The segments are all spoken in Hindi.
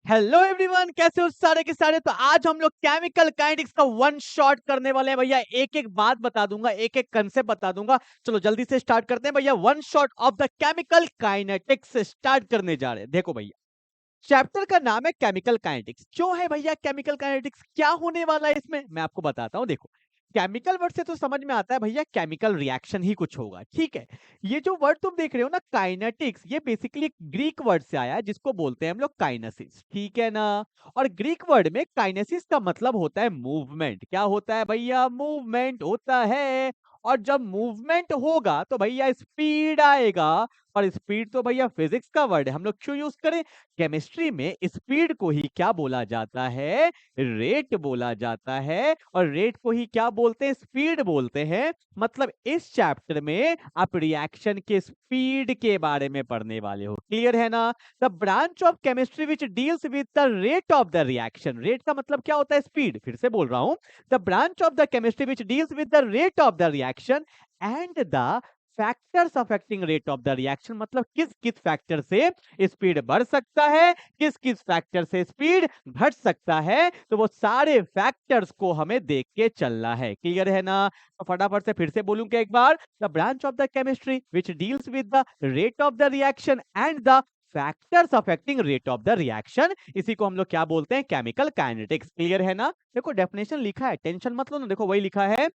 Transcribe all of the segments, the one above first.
हेलो एवरीवन, कैसे हो सारे के सारे। तो आज हम लोग केमिकल काइनेटिक्स का वन शॉट करने वाले हैं भैया। एक एक बात बता दूंगा, एक एक कंसेप्ट बता दूंगा। चलो जल्दी से स्टार्ट करते हैं भैया। One shot of the chemical kinetics start करने जा रहे हैं। देखो भैया, चैप्टर का नाम है केमिकल काइनेटिक्स। क्यों है भैया केमिकल काइनेटिक्स, क्या होने वाला है इसमें, मैं आपको बताता हूँ। देखो, केमिकल वर्ड से तो समझ में आता है भैया केमिकल रिएक्शन ही कुछ होगा, ठीक है। ये जो वर्ड तुम देख रहे हो ना काइनेटिक्स, ये बेसिकली एक ग्रीक वर्ड से आया है जिसको बोलते हैं हम लोग काइनेसिस, ठीक है ना। और ग्रीक वर्ड में काइनेसिस का मतलब होता है मूवमेंट। क्या होता है भैया? मूवमेंट होता है। और जब मूवमेंट होगा तो भैया स्पीड आएगा। और स्पीड तो भैया फिजिक्स का वर्ड है, हम लोग क्यों यूज करें? केमिस्ट्री में स्पीड को ही क्या बोला जाता है? रेट बोला जाता है। और रेट को ही क्या बोलते हैं? स्पीड बोलते हैं। मतलब इस चैप्टर में आप रिएक्शन के स्पीड के बारे में पढ़ने वाले हो। क्लियर है ना? The branch of chemistry which deals with the rate of the reaction. Rate का मतलब क्या होता है? स्पीड। फिर से बोल रहा हूं, the branch of the chemistry which deals with the rate of the reaction and the factors affecting rate of the reaction. मतलब किस किस फैक्टर से स्पीड बढ़ सकता है, किस किस फैक्टर से स्पीड घट सकता है। तो वो सारे फैक्टर्स को हमें देख के चलना है। क्लियर है ना? तो फटाफट से फिर से बोलूंगा एक बार, the branch of the chemistry which deals with the rate of the reaction and the factors affecting rate of the reaction, इसी को हम लोग क्या बोलते हैं? Chemical kinetics. क्लियर है ना? देखो डेफिनेशन लिखा है, टेंशन मत लो ना। देखो वही लिखा है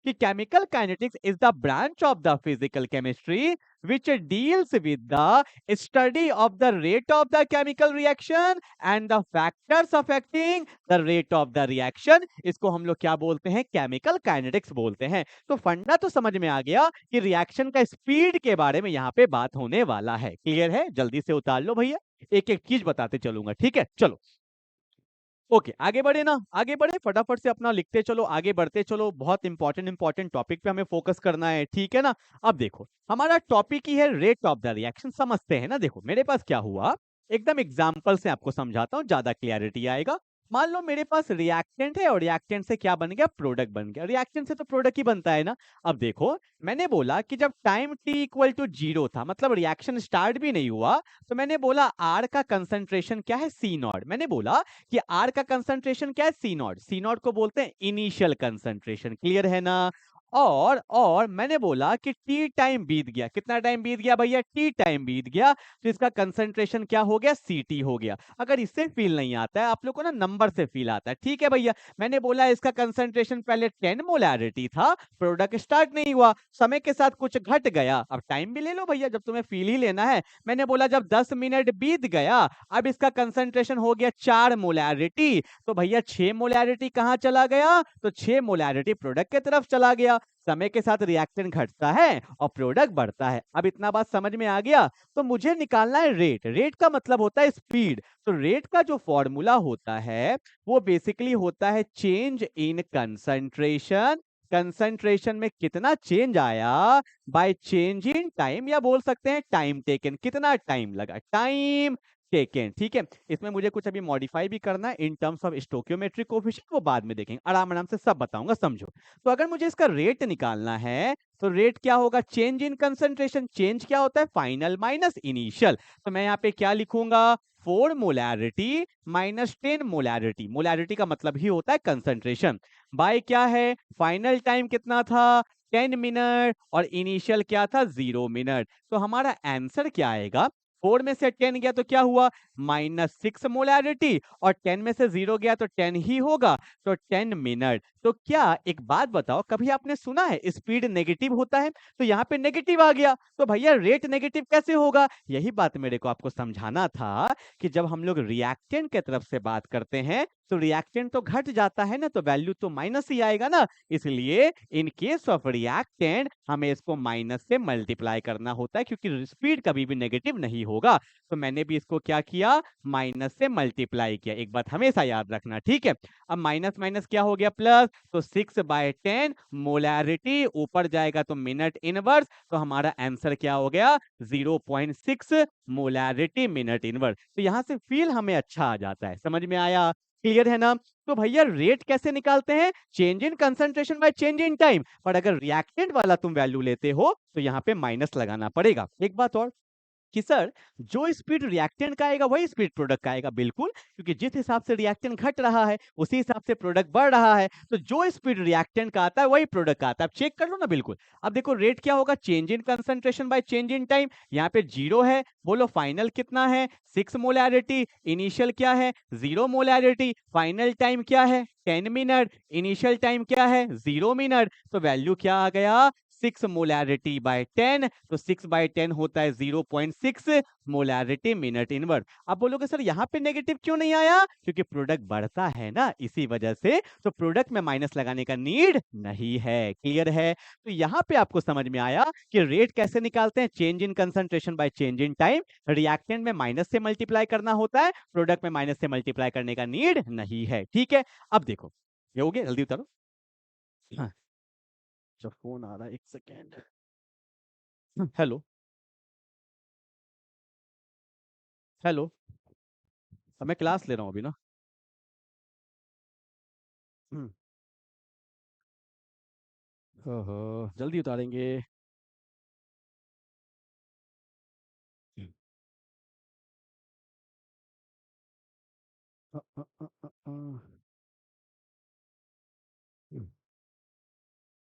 कि chemical kinetics is the branch of the physical chemistry which deals with the study of the rate of the chemical reaction and the factors affecting the rate of the reaction। इसको हम लोग क्या बोलते हैं? केमिकल काइनेटिक्स बोलते हैं। तो फंडा तो समझ में आ गया कि रिएक्शन का स्पीड के बारे में यहाँ पे बात होने वाला है। क्लियर है? जल्दी से उतार लो भैया, एक एक चीज बताते चलूंगा, ठीक है। चलो ओके, आगे बढ़े ना, आगे बढ़े, फटाफट से अपना लिखते चलो, आगे बढ़ते चलो। बहुत इंपॉर्टेंट इंपॉर्टेंट टॉपिक पे हमें फोकस करना है, ठीक है ना। अब देखो, हमारा टॉपिक ही है रेट ऑफ द रिएक्शन। समझते हैं ना। देखो मेरे पास क्या हुआ, एकदम एग्जांपल से आपको समझाता हूँ, ज्यादा क्लियरिटी आएगा। मान लो मेरे पास रिएक्टेंट है और रिएक्टेंट से क्या बन गया? प्रोडक्ट बन गया। रिएक्टेंट से तो प्रोडक्ट ही बनता है ना। अब देखो, मैंने बोला कि जब टाइम t इक्वल टू 0 था, मतलब रिएक्शन स्टार्ट भी नहीं हुआ, तो मैंने बोला आर का कंसंट्रेशन क्या है? C not. मैंने बोला कि आर का कंसंट्रेशन क्या है? C not. सी नॉट को बोलते हैं इनिशियल कंसंट्रेशन। क्लियर है ना? और मैंने बोला कि टी टाइम बीत गया। कितना टाइम बीत गया भैया? टी टाइम बीत गया, तो इसका कंसंट्रेशन क्या हो गया? सी टी हो गया। अगर इससे फील नहीं आता है आप लोग को ना, नंबर से फील आता है, ठीक है भैया। मैंने बोला इसका कंसंट्रेशन पहले 10 मोलैरिटी था, प्रोडक्ट स्टार्ट नहीं हुआ, समय के साथ कुछ घट गया। अब टाइम भी ले लो भैया, जब तुम्हें फील ही लेना है। मैंने बोला जब 10 मिनट बीत गया, अब इसका कंसंट्रेशन हो गया 4 मोलैरिटी, तो भैया 6 मोलैरिटी कहां चला गया? तो 6 मोलैरिटी प्रोडक्ट की तरफ चला गया। समय के साथ रिएक्टेंट घटता है और प्रोडक्ट बढ़ता है। अब इतना बात समझ में आ गया? तो मुझे निकालना है रेट। रेट का मतलब होता है स्पीड। तो रेट का जो फॉर्मूला होता है वो बेसिकली होता है चेंज इन कंसंट्रेशन। कंसंट्रेशन में कितना चेंज आया बाय चेंज इन टाइम, या बोल सकते हैं टाइम टेकन। कितना टाइम लगा? टाइम टेकन, ठीक है। इसमें मुझे कुछ अभी मॉडिफाई भी करना है इन टर्म्स ऑफ स्टोकियोमेट्रिक कोएफिशिएंट, वो बाद में देखेंगे, आराम आराम से सब बताऊंगा, समझो। तो अगर मुझे इसका रेट निकालना है तो रेट क्या होगा? Change in concentration. चेंज क्या होता है? Final minus initial. तो मैं यहाँ पे क्या लिखूंगा? 4 मोलैरिटी माइनस 10 मोलैरिटी। मोलैरिटी का मतलब ही होता है कंसंट्रेशन, बाय क्या है? फाइनल टाइम कितना था? 10 मिनट, और इनिशियल क्या था? 0 मिनट। तो हमारा आंसर क्या आएगा? 4 में से 10 गया तो क्या हुआ? -6 मोलैरिटी, और 10 में से 0 गया तो 10 ही होगा, तो 10 मिनट। तो क्या, एक बात बताओ, कभी आपने सुना है स्पीड नेगेटिव होता है? तो यहाँ पे नेगेटिव आ गया, तो भैया रेट नेगेटिव कैसे होगा? यही बात मेरे को आपको समझाना था कि जब हम लोग रिएक्टेंट के तरफ से बात करते हैं तो रिएक्टेंट तो घट जाता है ना, तो वैल्यू तो माइनस ही आएगा ना। इसलिए इन केस ऑफ रिएक्टेंट हमें इसको माइनस से मल्टीप्लाई करना होता है, क्योंकि स्पीड कभी भी नेगेटिव नहीं होगा। तो मैंने भी इसको क्या किया? माइनस से मल्टीप्लाई किया। एक बात हमेशा याद रखना, ठीक है। अब माइनस माइनस क्या हो गया? प्लस। तो 6/10 मोलैरिटी, ऊपर जाएगा तो मिनट इनवर्स, तो हमारा आंसर क्या हो गया? 0.6 मोलैरिटी मिनट इनवर्स। तो यहां से फील हमें अच्छा आ जाता है। समझ में आया? क्लियर है ना? तो भैया रेट कैसे निकालते हैं? Change in concentration by change in time. पर अगर रिएक्टेंट वाला तुम वैल्यू लेते हो तो यहाँ पे माइनस लगाना पड़ेगा। एक बात और, कि सर जो स्पीड रिएक्टेंट का आएगा वही स्पीड प्रोडक्ट का आएगा। बिल्कुल, क्योंकि जिस हिसाब से रिएक्टेंट घट रहा है उसी हिसाब से प्रोडक्ट बढ़ रहा है, तो जो स्पीड रिएक्टेंट का आता है वही प्रोडक्ट का आता है। आप चेक कर लो ना। बिल्कुल, अब देखो रेट क्या होगा, change in concentration by change in time. यहाँ पे 0 है, बोलो फाइनल कितना है 6 मोलैरिटी, इनिशियल क्या है 0 मोलैरिटी, फाइनल टाइम क्या है 10 मिनट, इनिशियल टाइम क्या है 0 मिनट, तो वैल्यू क्या आ गया 6 मोलैरिटी बाय 10, तो 6 बाय 10 होता है 0.6 मोलैरिटी मिनट इनवर्स। अब बोलोगे सर यहाँ पे नेगेटिव क्यों नहीं आया, क्योंकि प्रोडक्ट बढ़ता है ना, इसी वजह से तो प्रोडक्ट में माइनस लगाने का नीड नहीं है। क्लियर है? तो यहाँ पे आपको समझ में आया कि रेट कैसे निकालते हैं, change in concentration by change in time. Reactant में माइनस से मल्टीप्लाई करना होता है, प्रोडक्ट में माइनस से मल्टीप्लाई करने का नीड नहीं है। ठीक है, अब देखो ये हो गया, जल्दी उतारो। हाँ, जो फोन आ रहा है, एक सेकेंड। हेलो हेलो, अब मैं क्लास ले रहा हूँ अभी ना। हम्म, ओहो, जल्दी उतारेंगे। हम्म, अ, अ, अ, अ, अ, हम्म,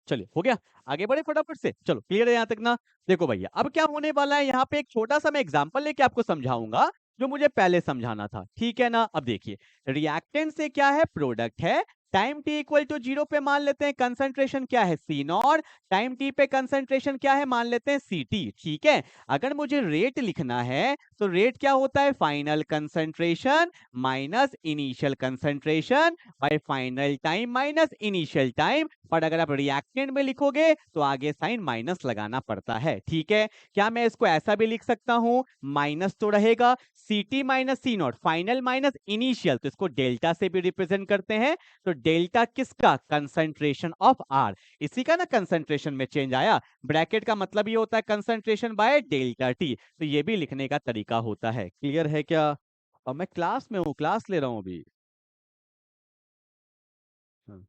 चलिए हो गया, आगे बढ़े फटाफट से। चलो क्लियर है यहाँ तक ना। देखो भैया अब क्या होने वाला है, यहाँ पे एक छोटा सा मैं एग्जांपल लेके आपको समझाऊंगा जो मुझे पहले समझाना था। ठीक है ना? अब देखिए, रिएक्टेंट से क्या है, प्रोडक्ट है। टाइम टी इक्वल टू 0 पे मान लेते हैं कंसंट्रेशन क्या है सी नॉट, टाइम टी पे कंसंट्रेशन क्या है मान लेते हैं सी टी। ठीक है, अगर मुझे रेट लिखना है तो रेट क्या होता है, final concentration minus initial concentration bye final time minus initial time. पर अगर आप रिएक्टेंट में लिखोगे तो आगे साइन माइनस लगाना पड़ता है। ठीक है, क्या मैं इसको ऐसा भी लिख सकता हूं, माइनस तो रहेगा C T minus C naught, final minus initial, तो इसको डेल्टा से भी रिप्रेजेंट करते हैं। तो डेल्टा किसका, कंसंट्रेशन ऑफ आर, इसी का ना कंसंट्रेशन में चेंज आया। ब्रैकेट का मतलब ये होता है कंसंट्रेशन बाय डेल्टा टी, तो ये भी लिखने का तरीका होता है। क्लियर है क्या? और मैं क्लास में हूँ, क्लास ले रहा हूँ अभी। हाँ।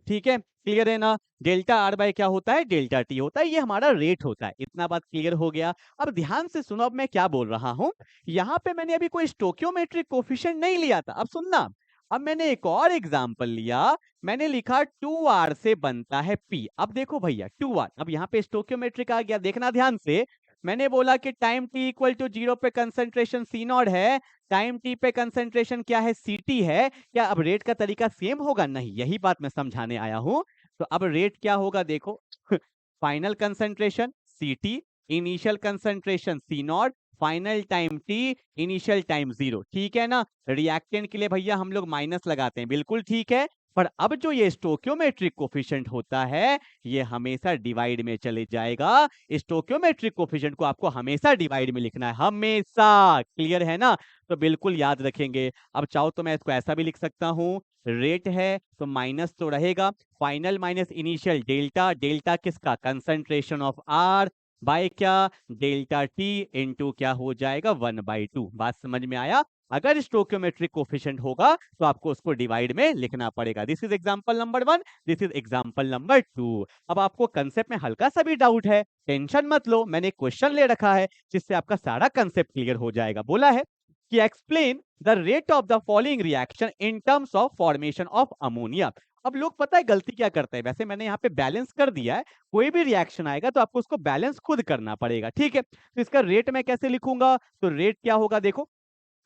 ठीक है, क्लियर है ना। डेल्टा आर बाय क्या होता है, डेल्टा टी होता है, ये हमारा रेट होता है। इतना बात क्लियर हो गया। अब ध्यान से सुनो, अब मैं क्या बोल रहा हूं। यहाँ पे मैंने अभी कोई स्टोक्योमेट्रिक कोफिशिएंट नहीं लिया था, अब सुनना। अब मैंने एक और एग्जांपल लिया, मैंने लिखा 2r से बनता है p। अब देखो भैया 2r, अब यहाँ पे स्टोक्योमेट्रिक आ गया, देखना ध्यान से। मैंने बोला कि टाइम t इक्वल टू 0 पे कंसंट्रेशन सी नॉट है, टाइम t पे कंसंट्रेशन क्या है सी टी है। क्या अब रेट का तरीका सेम होगा, नहीं, यही बात मैं समझाने आया हूं। तो अब रेट क्या होगा देखो, final concentration C T, initial concentration C naught, final time T, initial time 0। ठीक है ना? रिएक्टेंट के लिए भैया हम लोग माइनस लगाते हैं, बिल्कुल ठीक है। पर अब जो ये स्टोक्योमेट्रिक कोफिशिएंट होता है ये हमेशा डिवाइड में चले जाएगा। स्टोक्योमेट्रिक कोफिशिएंट को आपको हमेशा डिवाइड में लिखना है, हमेशा। क्लियर है ना? तो बिल्कुल याद रखेंगे। अब चाहो तो मैं इसको ऐसा भी लिख सकता हूं, रेट है तो माइनस तो रहेगा, final minus initial delta, delta किसका, कंसंट्रेशन ऑफ आर, बाय क्या, डेल्टा टी इनटू क्या हो जाएगा 1/2। बात समझ में आया? अगर स्टोक्योमेट्रिक कोफिशिएंट होगा तो आपको उसको डिवाइड में लिखना पड़ेगा। This is example number 1, this is example number 2। अब आपको कंसेप्ट में हल्का सा भी डाउट है, टेंशन मत लो, मैंने एक क्वेश्चन ले रखा है जिससे आपका सारा कंसेप्ट क्लियर हो जाएगा। बोला है कि explain the rate of the following reaction in terms of formation of ammonia. अब लोग पता है गलती क्या करते हैं, वैसे मैंने यहाँ पे बैलेंस कर दिया है, कोई भी रिएक्शन आएगा तो आपको उसको बैलेंस खुद करना पड़ेगा। ठीक है, तो इसका रेट मैं कैसे लिखूंगा, तो रेट क्या होगा देखो,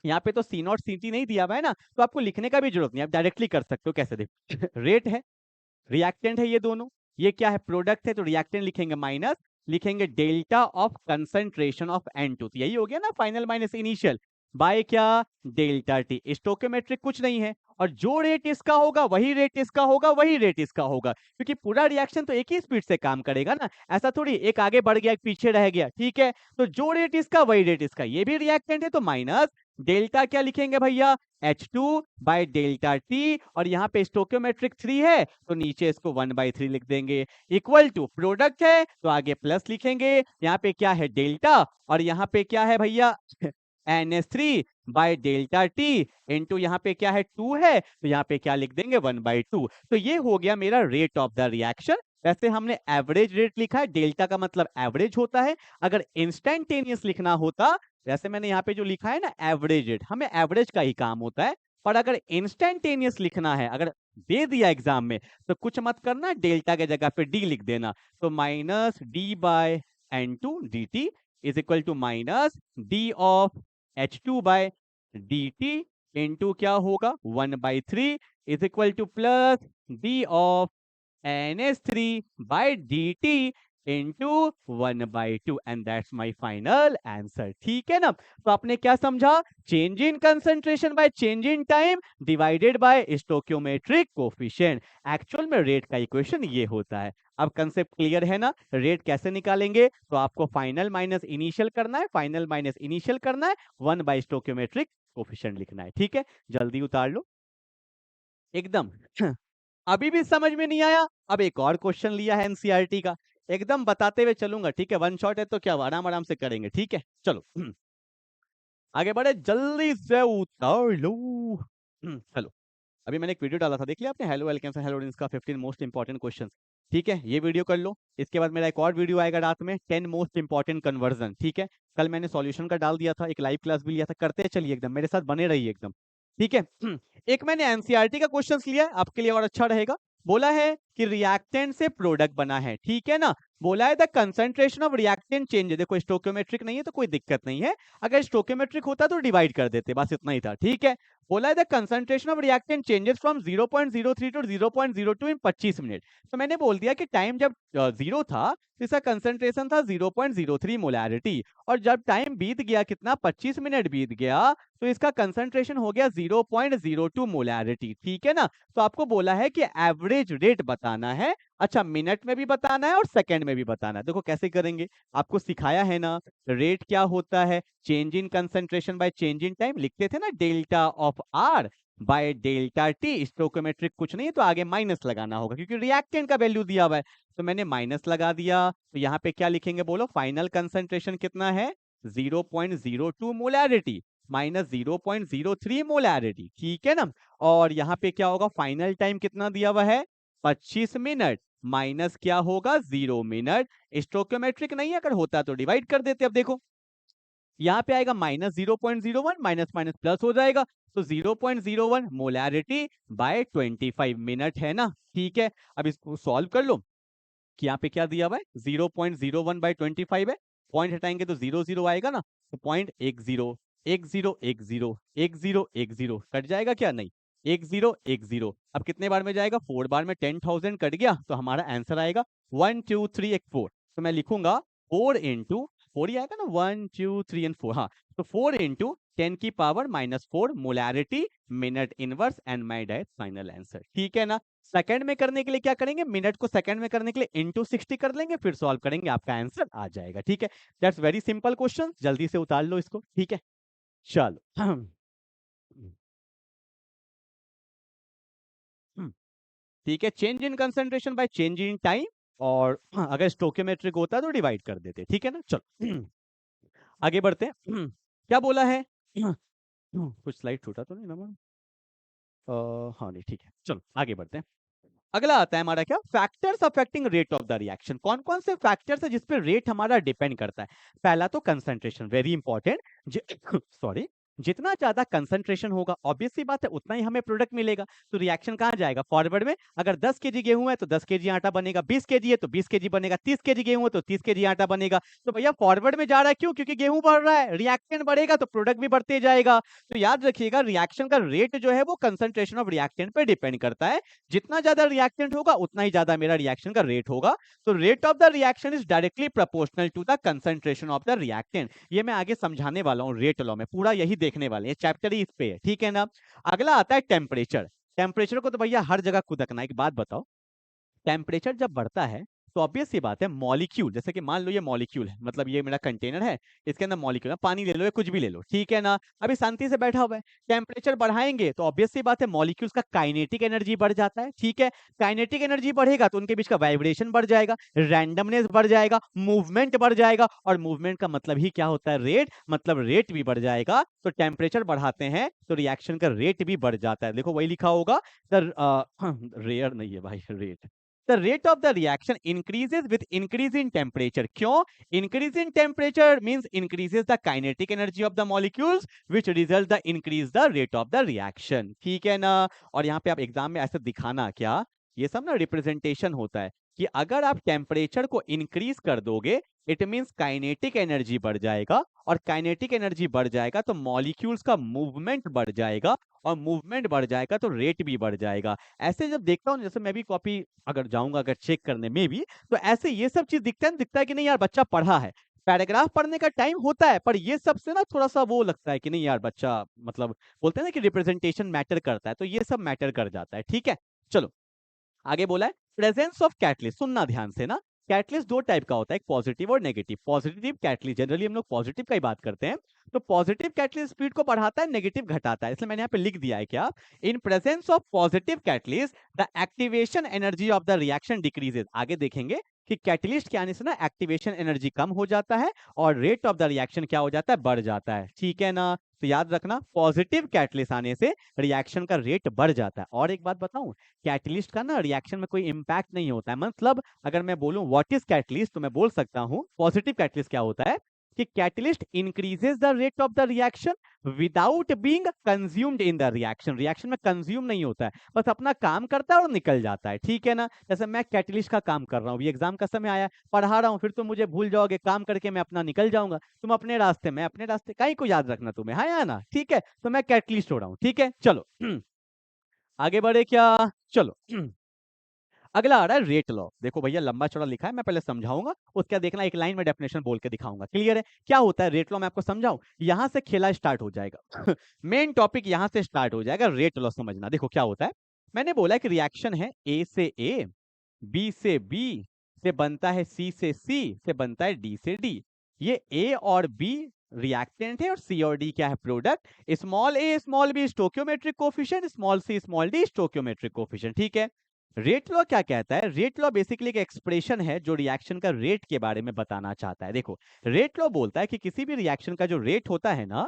यहाँ पे तो सी नॉट सी टी नहीं दिया हुआ है ना, तो आपको लिखने का भी जरूरत नहीं, आप डायरेक्टली कर सकते हो। कैसे देखो रेट है, रिएक्टेंट है ये दोनों, ये क्या है प्रोडक्ट है, तो रिएक्टेंट लिखेंगे माइनस, लिखेंगे delta of concentration of N2, तो यही हो गया ना फाइनल माइनस इनिशियल, बाय क्या, डेल्टा टी। स्टोक्योमेट्रिक कुछ नहीं है, और जो रेट इसका होगा वही रेट इसका होगा, वही रेट इसका होगा, क्योंकि पूरा रिएक्शन तो एक ही स्पीड से काम करेगा ना, ऐसा थोड़ी एक आगे बढ़ गया एक पीछे रह गया। ठीक है, तो जो रेट इसका वही रेट इसका, ये भी रिएक्टेंट है तो माइनस डेल्टा क्या लिखेंगे भैया, H2 बाय डेल्टा टी, और यहाँ पे स्टोक्योमेट्रिक 3 है तो नीचे इसको 1/3 लिख देंगे, इक्वल टू प्रोडक्ट है तो आगे प्लस लिखेंगे, यहाँ पे क्या है डेल्टा, और यहाँ पे क्या है भैया NH3 bye delta T, into यहाँ पे क्या है 2 है तो यहाँ पे क्या लिख देंगे 1/2। तो ये हो गया मेरा रेट ऑफ द रिएक्शन, वैसे हमने एवरेज रेट लिखा है, डेल्टा का मतलब एवरेज होता है। अगर इंस्टेंटेनियस लिखना होता, जैसे मैंने यहाँ पे जो लिखा है ना एवरेज रेट, हमें एवरेज का ही काम होता है। पर अगर इंस्टेंटेनियस लिखना है, अगर दे दिया एग्जाम में, तो कुछ मत करना, डेल्टा के जगह पे डी लिख देना। तो minus D by N2 dt is equal to minus D of H2 by dt into क्या होगा 1/3 is equal to plus D of NH3 by dt into 1/2 and that's my final answer। ठीक है ना? तो आपने क्या समझा? Change in concentration by change in time divided by stoichiometric coefficient. Actual में रेट का इक्वेशन ये होता है। अब कंसेप्ट क्लियर है ना? रेट कैसे निकालेंगे? तो आपको फाइनल माइनस इनिशियल करना है, फाइनल माइनस इनिशियल करना है, 1 बाय स्टोक्योमेट्रिक कोफिशिएंट लिखना है। ठीक है, जल्दी उतार लो एकदम। अभी भी समझ में नहीं आया? अब एक और क्वेश्चन लिया है एनसीईआरटी का, एकदम बताते हुए चलूंगा। ठीक है, वन शॉट है तो क्या आराम आराम से करेंगे। ठीक है, चलो आगे बढ़े, जल्दी से उतार लो। चलो, अभी मैंने एक वीडियो डाला था, देख लिया आपने? हेलो एल्केन्स हेलो का 15 मोस्ट इंपॉर्टेंट क्वेश्चंस। ठीक है, ये वीडियो कर लो। इसके बाद मेरा एक और वीडियो आएगा रात में, 10 मोस्ट इंपॉर्टेंट कन्वर्जन। ठीक है, कल मैंने सॉल्यूशन का डाल दिया था, एक लाइव क्लास भी लिया था, करते चलिए एकदम, मेरे साथ बने रहिए एकदम। ठीक है, एक मैंने एनसीईआरटी का क्वेश्चन लिया है आपके लिए और अच्छा रहेगा। बोला है कि रिएक्टेंट से प्रोडक्ट बना है, ठीक है ना? बोला है the concentration of reactant change. देखो स्टोकियोमेट्रिक नहीं है तो कोई दिक्कत नहीं है, अगर स्टोकियोमेट्रिक होता तो डिवाइड कर देते, बस इतना ही था। ठीक है, बोला है the concentration of reactant changes from 0.03 to 0.02 in 25 minute. तो मैंने बोल दिया कि टाइम जब 0 था तो इसका कंसंट्रेशन था 0.03 मोलैरिटी, और जब टाइम बीत गया, कितना 25 मिनट बीत गया, तो इसका कंसंट्रेशन हो गया 0.02 मोलैरिटी। ठीक है ना? तो आपको बोला है कि एवरेज रेट बताना है। अच्छा, मिनट में भी बताना है और सेकंड में भी बताना है। देखो कैसे करेंगे, आपको सिखाया है ना। रेट क्या होता है? Change in concentration by change in time, लिखते थे ना, delta of R by delta T. Stoichiometric कुछ नहीं है तो आगे माइनस लगाना होगा, क्योंकि रिएक्टेंट का वैल्यू दिया हुआ है, तो मैंने माइनस लगा दिया। तो यहाँ पे क्या लिखेंगे बोलो? फाइनल कंसंट्रेशन कितना है? 0.02 मोलैरिटी माइनस 0.03 मोलैरिटी। ठीक है ना? और यहाँ पे क्या होगा? फाइनल टाइम कितना दिया हुआ है? 25 मिनट माइनस क्या होगा? 0 मिनट। स्टोकियोमेट्रिक नहीं है, अगर होता तो डिवाइड कर देते। अब देखो यहाँ पे आएगा माइनस 0.01, माइनस माइनस प्लस हो जाएगा, तो 0.01 मोलैरिटी बाय 25 मिनट है ना। ठीक है, अब इसको सॉल्व कर लो कि यहाँ पे क्या दिया हुआ है? 0.01 बाय 25 है, पॉइंट हटाएंगे तो 0 आएगा ना, तो पॉइंट 10 10 10 10 10 कट जाएगा क्या? नहीं, 10 अब कितने बार में जाएगा? 4 बार में, 10,000 कट गया, तो हमारा आंसर आएगा 1 2 3 1 4। तो मैं लिखूंगा 4 इंटू 4 ही आएगा ना, 1 2 3 एंड 4। हाँ, तो 4 इंटू 10 की power -4 molarity minute inverse and my direct final answer. ठीक है ना? सेकंड में करने के लिए क्या करेंगे? मिनट को सेकंड में करने के लिए इंटू 60 कर लेंगे, फिर सॉल्व करेंगे, आपका आंसर आ जाएगा। ठीक है, दैट्स वेरी सिंपल क्वेश्चन, जल्दी से उतार लो इसको। ठीक है, चलो ठीक है, change in concentration by change in time, और अगर स्टोकियोमेट्रिक होता तो डिवाइड कर देते। ठीक है ना? चलो आगे बढ़ते हैं। क्या बोला है? कुछ स्लाइड छूटा तो नहीं ना? हाँ नहीं, ठीक है, चलो आगे बढ़ते हैं। अगला आता है हमारा क्या? Factors affecting rate of the reaction. कौन कौन से फैक्टर्स है जिसपे रेट हमारा डिपेंड करता है? पहला तो कंसंट्रेशन, वेरी इंपॉर्टेंट। सॉरी, जितना ज्यादा कंसंट्रेशन होगा, ऑब्वियस सी बात है, उतना ही हमें प्रोडक्ट मिलेगा। तो रिएक्शन कहाँ जाएगा? फॉरवर्ड में। अगर 10 केजी गेहूं है तो 10 केजी आटा बनेगा, 20 केजी है तो 20 केजी बनेगा, 30 केजी गेहूं है तो 30 केजी आटा बनेगा। तो भैया फॉरवर्ड में जा रहा है, क्यों? क्योंकि गेहूं बढ़ रहा है, रिएक्टेंट बढ़ेगा तो प्रोडक्ट भी बढ़ते जाएगा। तो याद रखिएगा, रिएक्शन का रेट जो है वो कंसंट्रेशन ऑफ रिएक्टेंट पे डिपेंड करता है। जितना ज्यादा रिएक्टेंट होगा उतना ही ज्यादा मेरा रिएक्शन का रेट होगा। तो rate of the reaction is directly proportional to the concentration of the reactant. ये मैं आगे समझाने वाला हूं, रेट लॉ में पूरा यही देखने वाले हैं, चैप्टर ही इस पे है। ठीक है ना? अगला आता है टेम्परेचर। टेम्परेचर को तो भैया हर जगह खुदकना। एक बात बताओ, टेम्परेचर जब बढ़ता है तो ऑब्वियस सी बात है, मॉलिक्यूल, जैसे कि मान लो ये मॉलिक्यूल है, मतलब ये मेरा कंटेनर है, इसके अंदर मॉलिक्यूल है, पानी ले लो या कुछ भी ले लो, ठीक है ना? अभी शांति से बैठा हुआ है, टेम्परेचर बढ़ाएंगे तो ऑब्वियस सी बात है, मॉलिक्यूल्स का काइनेटिक एनर्जी बढ़ जाता है। ठीक है, काइनेटिक एनर्जी बढ़ेगा तो उनके बीच का वाइब्रेशन बढ़ जाएगा, रैंडमनेस बढ़ जाएगा, मूवमेंट बढ़ जाएगा, और मूवमेंट का मतलब ही क्या होता है? रेट, मतलब रेट भी बढ़ जाएगा। तो टेम्परेचर बढ़ाते हैं तो रिएक्शन का रेट भी बढ़ जाता है। देखो वही लिखा होगा सर, रेयर नहीं है भाई, rate. The rate of the reaction increases with increase in temperature. क्यों? Increase in temperature means increases the kinetic energy of the molecules which result the increase the rate of the reaction. ठीक है ना? और यहाँ पे आप एग्जाम में ऐसे दिखाना क्या, ये सब ना रिप्रेजेंटेशन होता है कि अगर आप टेम्परेचर को इंक्रीज कर दोगे इट मींस काइनेटिक एनर्जी बढ़ जाएगा, और काइनेटिक एनर्जी बढ़ जाएगा तो मॉलिक्यूल्स का मूवमेंट बढ़ जाएगा, और मूवमेंट बढ़ जाएगा तो रेट भी बढ़ जाएगा। ऐसे जब देखता हूँ, जैसे मैं भी कॉपी अगर जाऊंगा अगर चेक करने में भी, तो ऐसे ये सब चीज दिखता है कि नहीं यार बच्चा पढ़ा है। पैराग्राफ पढ़ने का टाइम होता है, पर ये सब से ना थोड़ा सा वो लगता है कि नहीं यार बच्चा, मतलब बोलते हैं ना कि रिप्रेजेंटेशन मैटर करता है, तो ये सब मैटर कर जाता है। ठीक है, चलो आगे बोला है प्रेजेंस ऑफ कैटलिस्ट। सुनना ध्यान से ना, कैटलिस्ट दो टाइप का होता है, एक पॉजिटिव और नेगेटिव। पॉजिटिव कैटलिस्ट जनरली हम लोग पॉजिटिव का ही बात करते हैं, तो पॉजिटिव कैटलिस्ट स्पीड को बढ़ाता है, नेगेटिव घटाता है, इसलिए मैंने यहाँ पे लिख दिया है क्या, in presence of positive catalyst the activation energy of the reaction decreases. आगे देखेंगे कि कैटलिस्ट के आने से ना एक्टिवेशन एनर्जी कम हो जाता है और रेट ऑफ द रिएक्शन क्या हो जाता है, बढ़ जाता है। ठीक है ना? तो याद रखना पॉजिटिव कैटलिस्ट आने से रिएक्शन का रेट बढ़ जाता है। और एक बात बताऊं, कैटलिस्ट का ना रिएक्शन में कोई इंपैक्ट नहीं होता है। मतलब अगर मैं बोलूं व्हाट इज कैटलिस्ट, तो मैं बोल सकता हूं पॉजिटिव कैटलिस्ट क्या होता है कि catalyst increases the rate of the reaction without being consumed in the reaction. Reaction में कंज्यूम नहीं होता है, बस अपना काम करता है और निकल जाता है। ठीक है ना? जैसे मैं कैटलिस्ट का काम कर रहा हूँ, ये एग्जाम का समय आया, पढ़ा रहा हूँ, फिर तुम मुझे भूल जाओगे, काम करके मैं अपना निकल जाऊंगा, तुम अपने रास्ते, मैं अपने रास्ते, कहीं को याद रखना तुम्हें, हाँ या ना? ठीक है, तो मैं कैटलिस्ट हो रहा हूँ। ठीक है, चलो आगे बढ़े क्या? चलो अगला आ रहा है रेट लॉ। देखो भैया लंबा चौड़ा लिखा है, मैं पहले समझाऊंगा, उसके बाद देखना एक लाइन में डेफिनेशन बोल के दिखाऊंगा। क्लियर है? क्या होता है रेट लॉ, मैं आपको समझाऊं, यहां से खेला स्टार्ट हो जाएगा मेन टॉपिक यहां से स्टार्ट हो जाएगा। रेट लॉ समझना, देखो क्या होता है, मैंने बोला कि रिएक्शन है ए से ए, बी से बी से बनता है सी से सी से बनता है डी से डी। ये ए और बी रिएक्टेंट है और सी और डी क्या है, प्रोडक्ट। स्मॉल ए small B स्टोकियोमेट्रिक coefficient, small C small D स्टोकियोमेट्रिक coefficient. ठीक है, रेट लॉ क्या कहता है? रेट लॉ बेसिकली एक एक्सप्रेशन है जो रिएक्शन का रेट के बारे में बताना चाहता है। देखो रेट लॉ बोलता है कि किसी भी रिएक्शन का जो रेट होता है ना,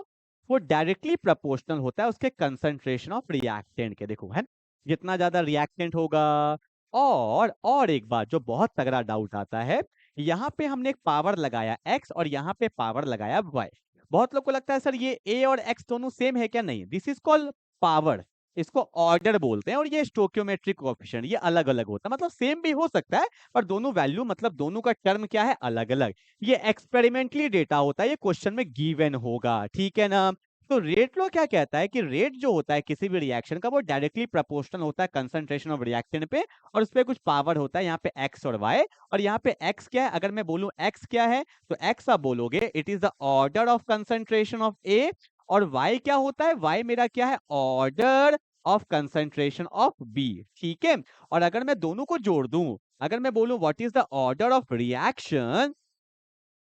वो डायरेक्टली प्रोपोर्शनल होता है उसके कंसंट्रेशन ऑफ रिएक्टेंट के। देखो है, जितना ज्यादा रिएक्टेंट होगा, और एक बात जो बहुत तगड़ा डाउट आता है, यहाँ पे हमने एक पावर लगाया x और यहाँ पे पावर लगाया y। बहुत लोग को लगता है सर ये a और x दोनों सेम है क्या? नहीं, दिस इज कॉल्ड पावर, इसको ऑर्डर बोलते हैं, और ये स्टोकियोमेट्रिक कोएफिशिएंट, ये अलग अलग होता है, मतलब सेम भी हो सकता है पर दोनों वैल्यू, मतलब दोनों का टर्म क्या है, अलग अलग। ये एक्सपेरिमेंटली डेटा होता है, ये क्वेश्चन में गिवन होगा। ठीक है ना? तो रेट लॉ क्या कहता है कि रेट जो होता है किसी भी रिएक्शन का, वो डायरेक्टली प्रोपोर्शनल होता है कंसंट्रेशन ऑफ रिएक्टेंट पे, और उस पे कुछ पावर होता है, यहाँ पे x और y। और यहाँ पे x क्या है, अगर मैं बोलूं x क्या है, तो x आप बोलोगे it is the order of concentration of a, और y क्या होता है, y मेरा क्या है, order of concentration of b। ठीक है, और अगर मैं दोनों को जोड़ दूं, अगर मैं बोलूं what is the order of reaction,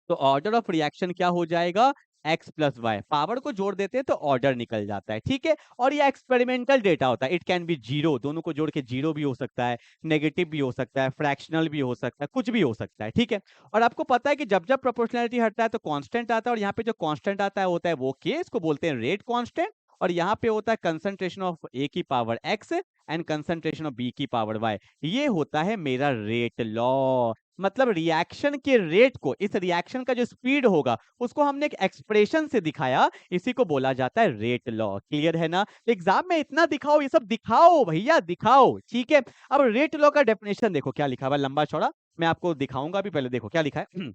तो ऑर्डर ऑफ रिएक्शन क्या हो जाएगा, x प्लस वाई। पावर को जोड़ देते हैं तो ऑर्डर निकल जाता है। ठीक है, और ये एक्सपेरिमेंटल डेटा होता है, इट कैन बी जीरो, दोनों को जोड़ के जीरो भी हो सकता है, नेगेटिव भी हो सकता है, फ्रैक्शनल भी हो सकता है, कुछ भी हो सकता है। ठीक है, और आपको पता है कि जब जब प्रोपोर्शनैलिटी हटता है तो कांस्टेंट आता है, और यहाँ पे जो कांस्टेंट आता है होता है वो के, इसको बोलते हैं रेट कांस्टेंट, और यहाँ पे होता है कंसंट्रेशन ऑफ ए की power x and concentration of B की पावर y। ये होता है मेरा रेट लॉ। मतलब रिएक्शन के रेट को, इस रिएक्शन का जो स्पीड होगा उसको हमने एक एक्सप्रेशन से दिखाया, इसी को बोला जाता है रेट लॉ। क्लियर है ना? एग्जाम में इतना दिखाओ, ये सब दिखाओ भैया, दिखाओ। ठीक है, अब रेट लॉ का डेफिनेशन देखो क्या लिखा हुआ है, लंबा चौड़ा मैं आपको दिखाऊंगा। अभी पहले देखो क्या लिखा है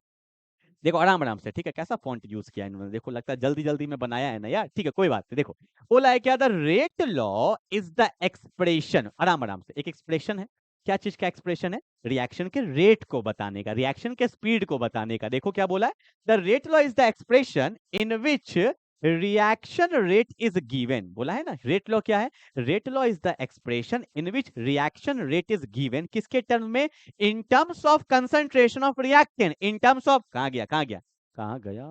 देखो आराम आराम से। ठीक है, कैसा फॉन्ट यूज किया है इन्होंने, देखो लगता है जल्दी जल्दी में बनाया है ना यार। ठीक है, कोई बात नहीं। देखो बोला है क्या, the rate law is the expression, आराम आराम से, एक एक्सप्रेशन है, क्या चीज का एक्सप्रेशन है, रिएक्शन के रेट को बताने का, रिएक्शन के स्पीड को बताने का। देखो क्या बोला है, the rate law is the expression in which reaction rate is given. बोला है ना, रेट लॉ क्या है, rate law is the expression in which reaction rate is given, किसके टर्म में, इन terms of concentration of reactant, in terms of, कहां गया कहां गया कहां गया,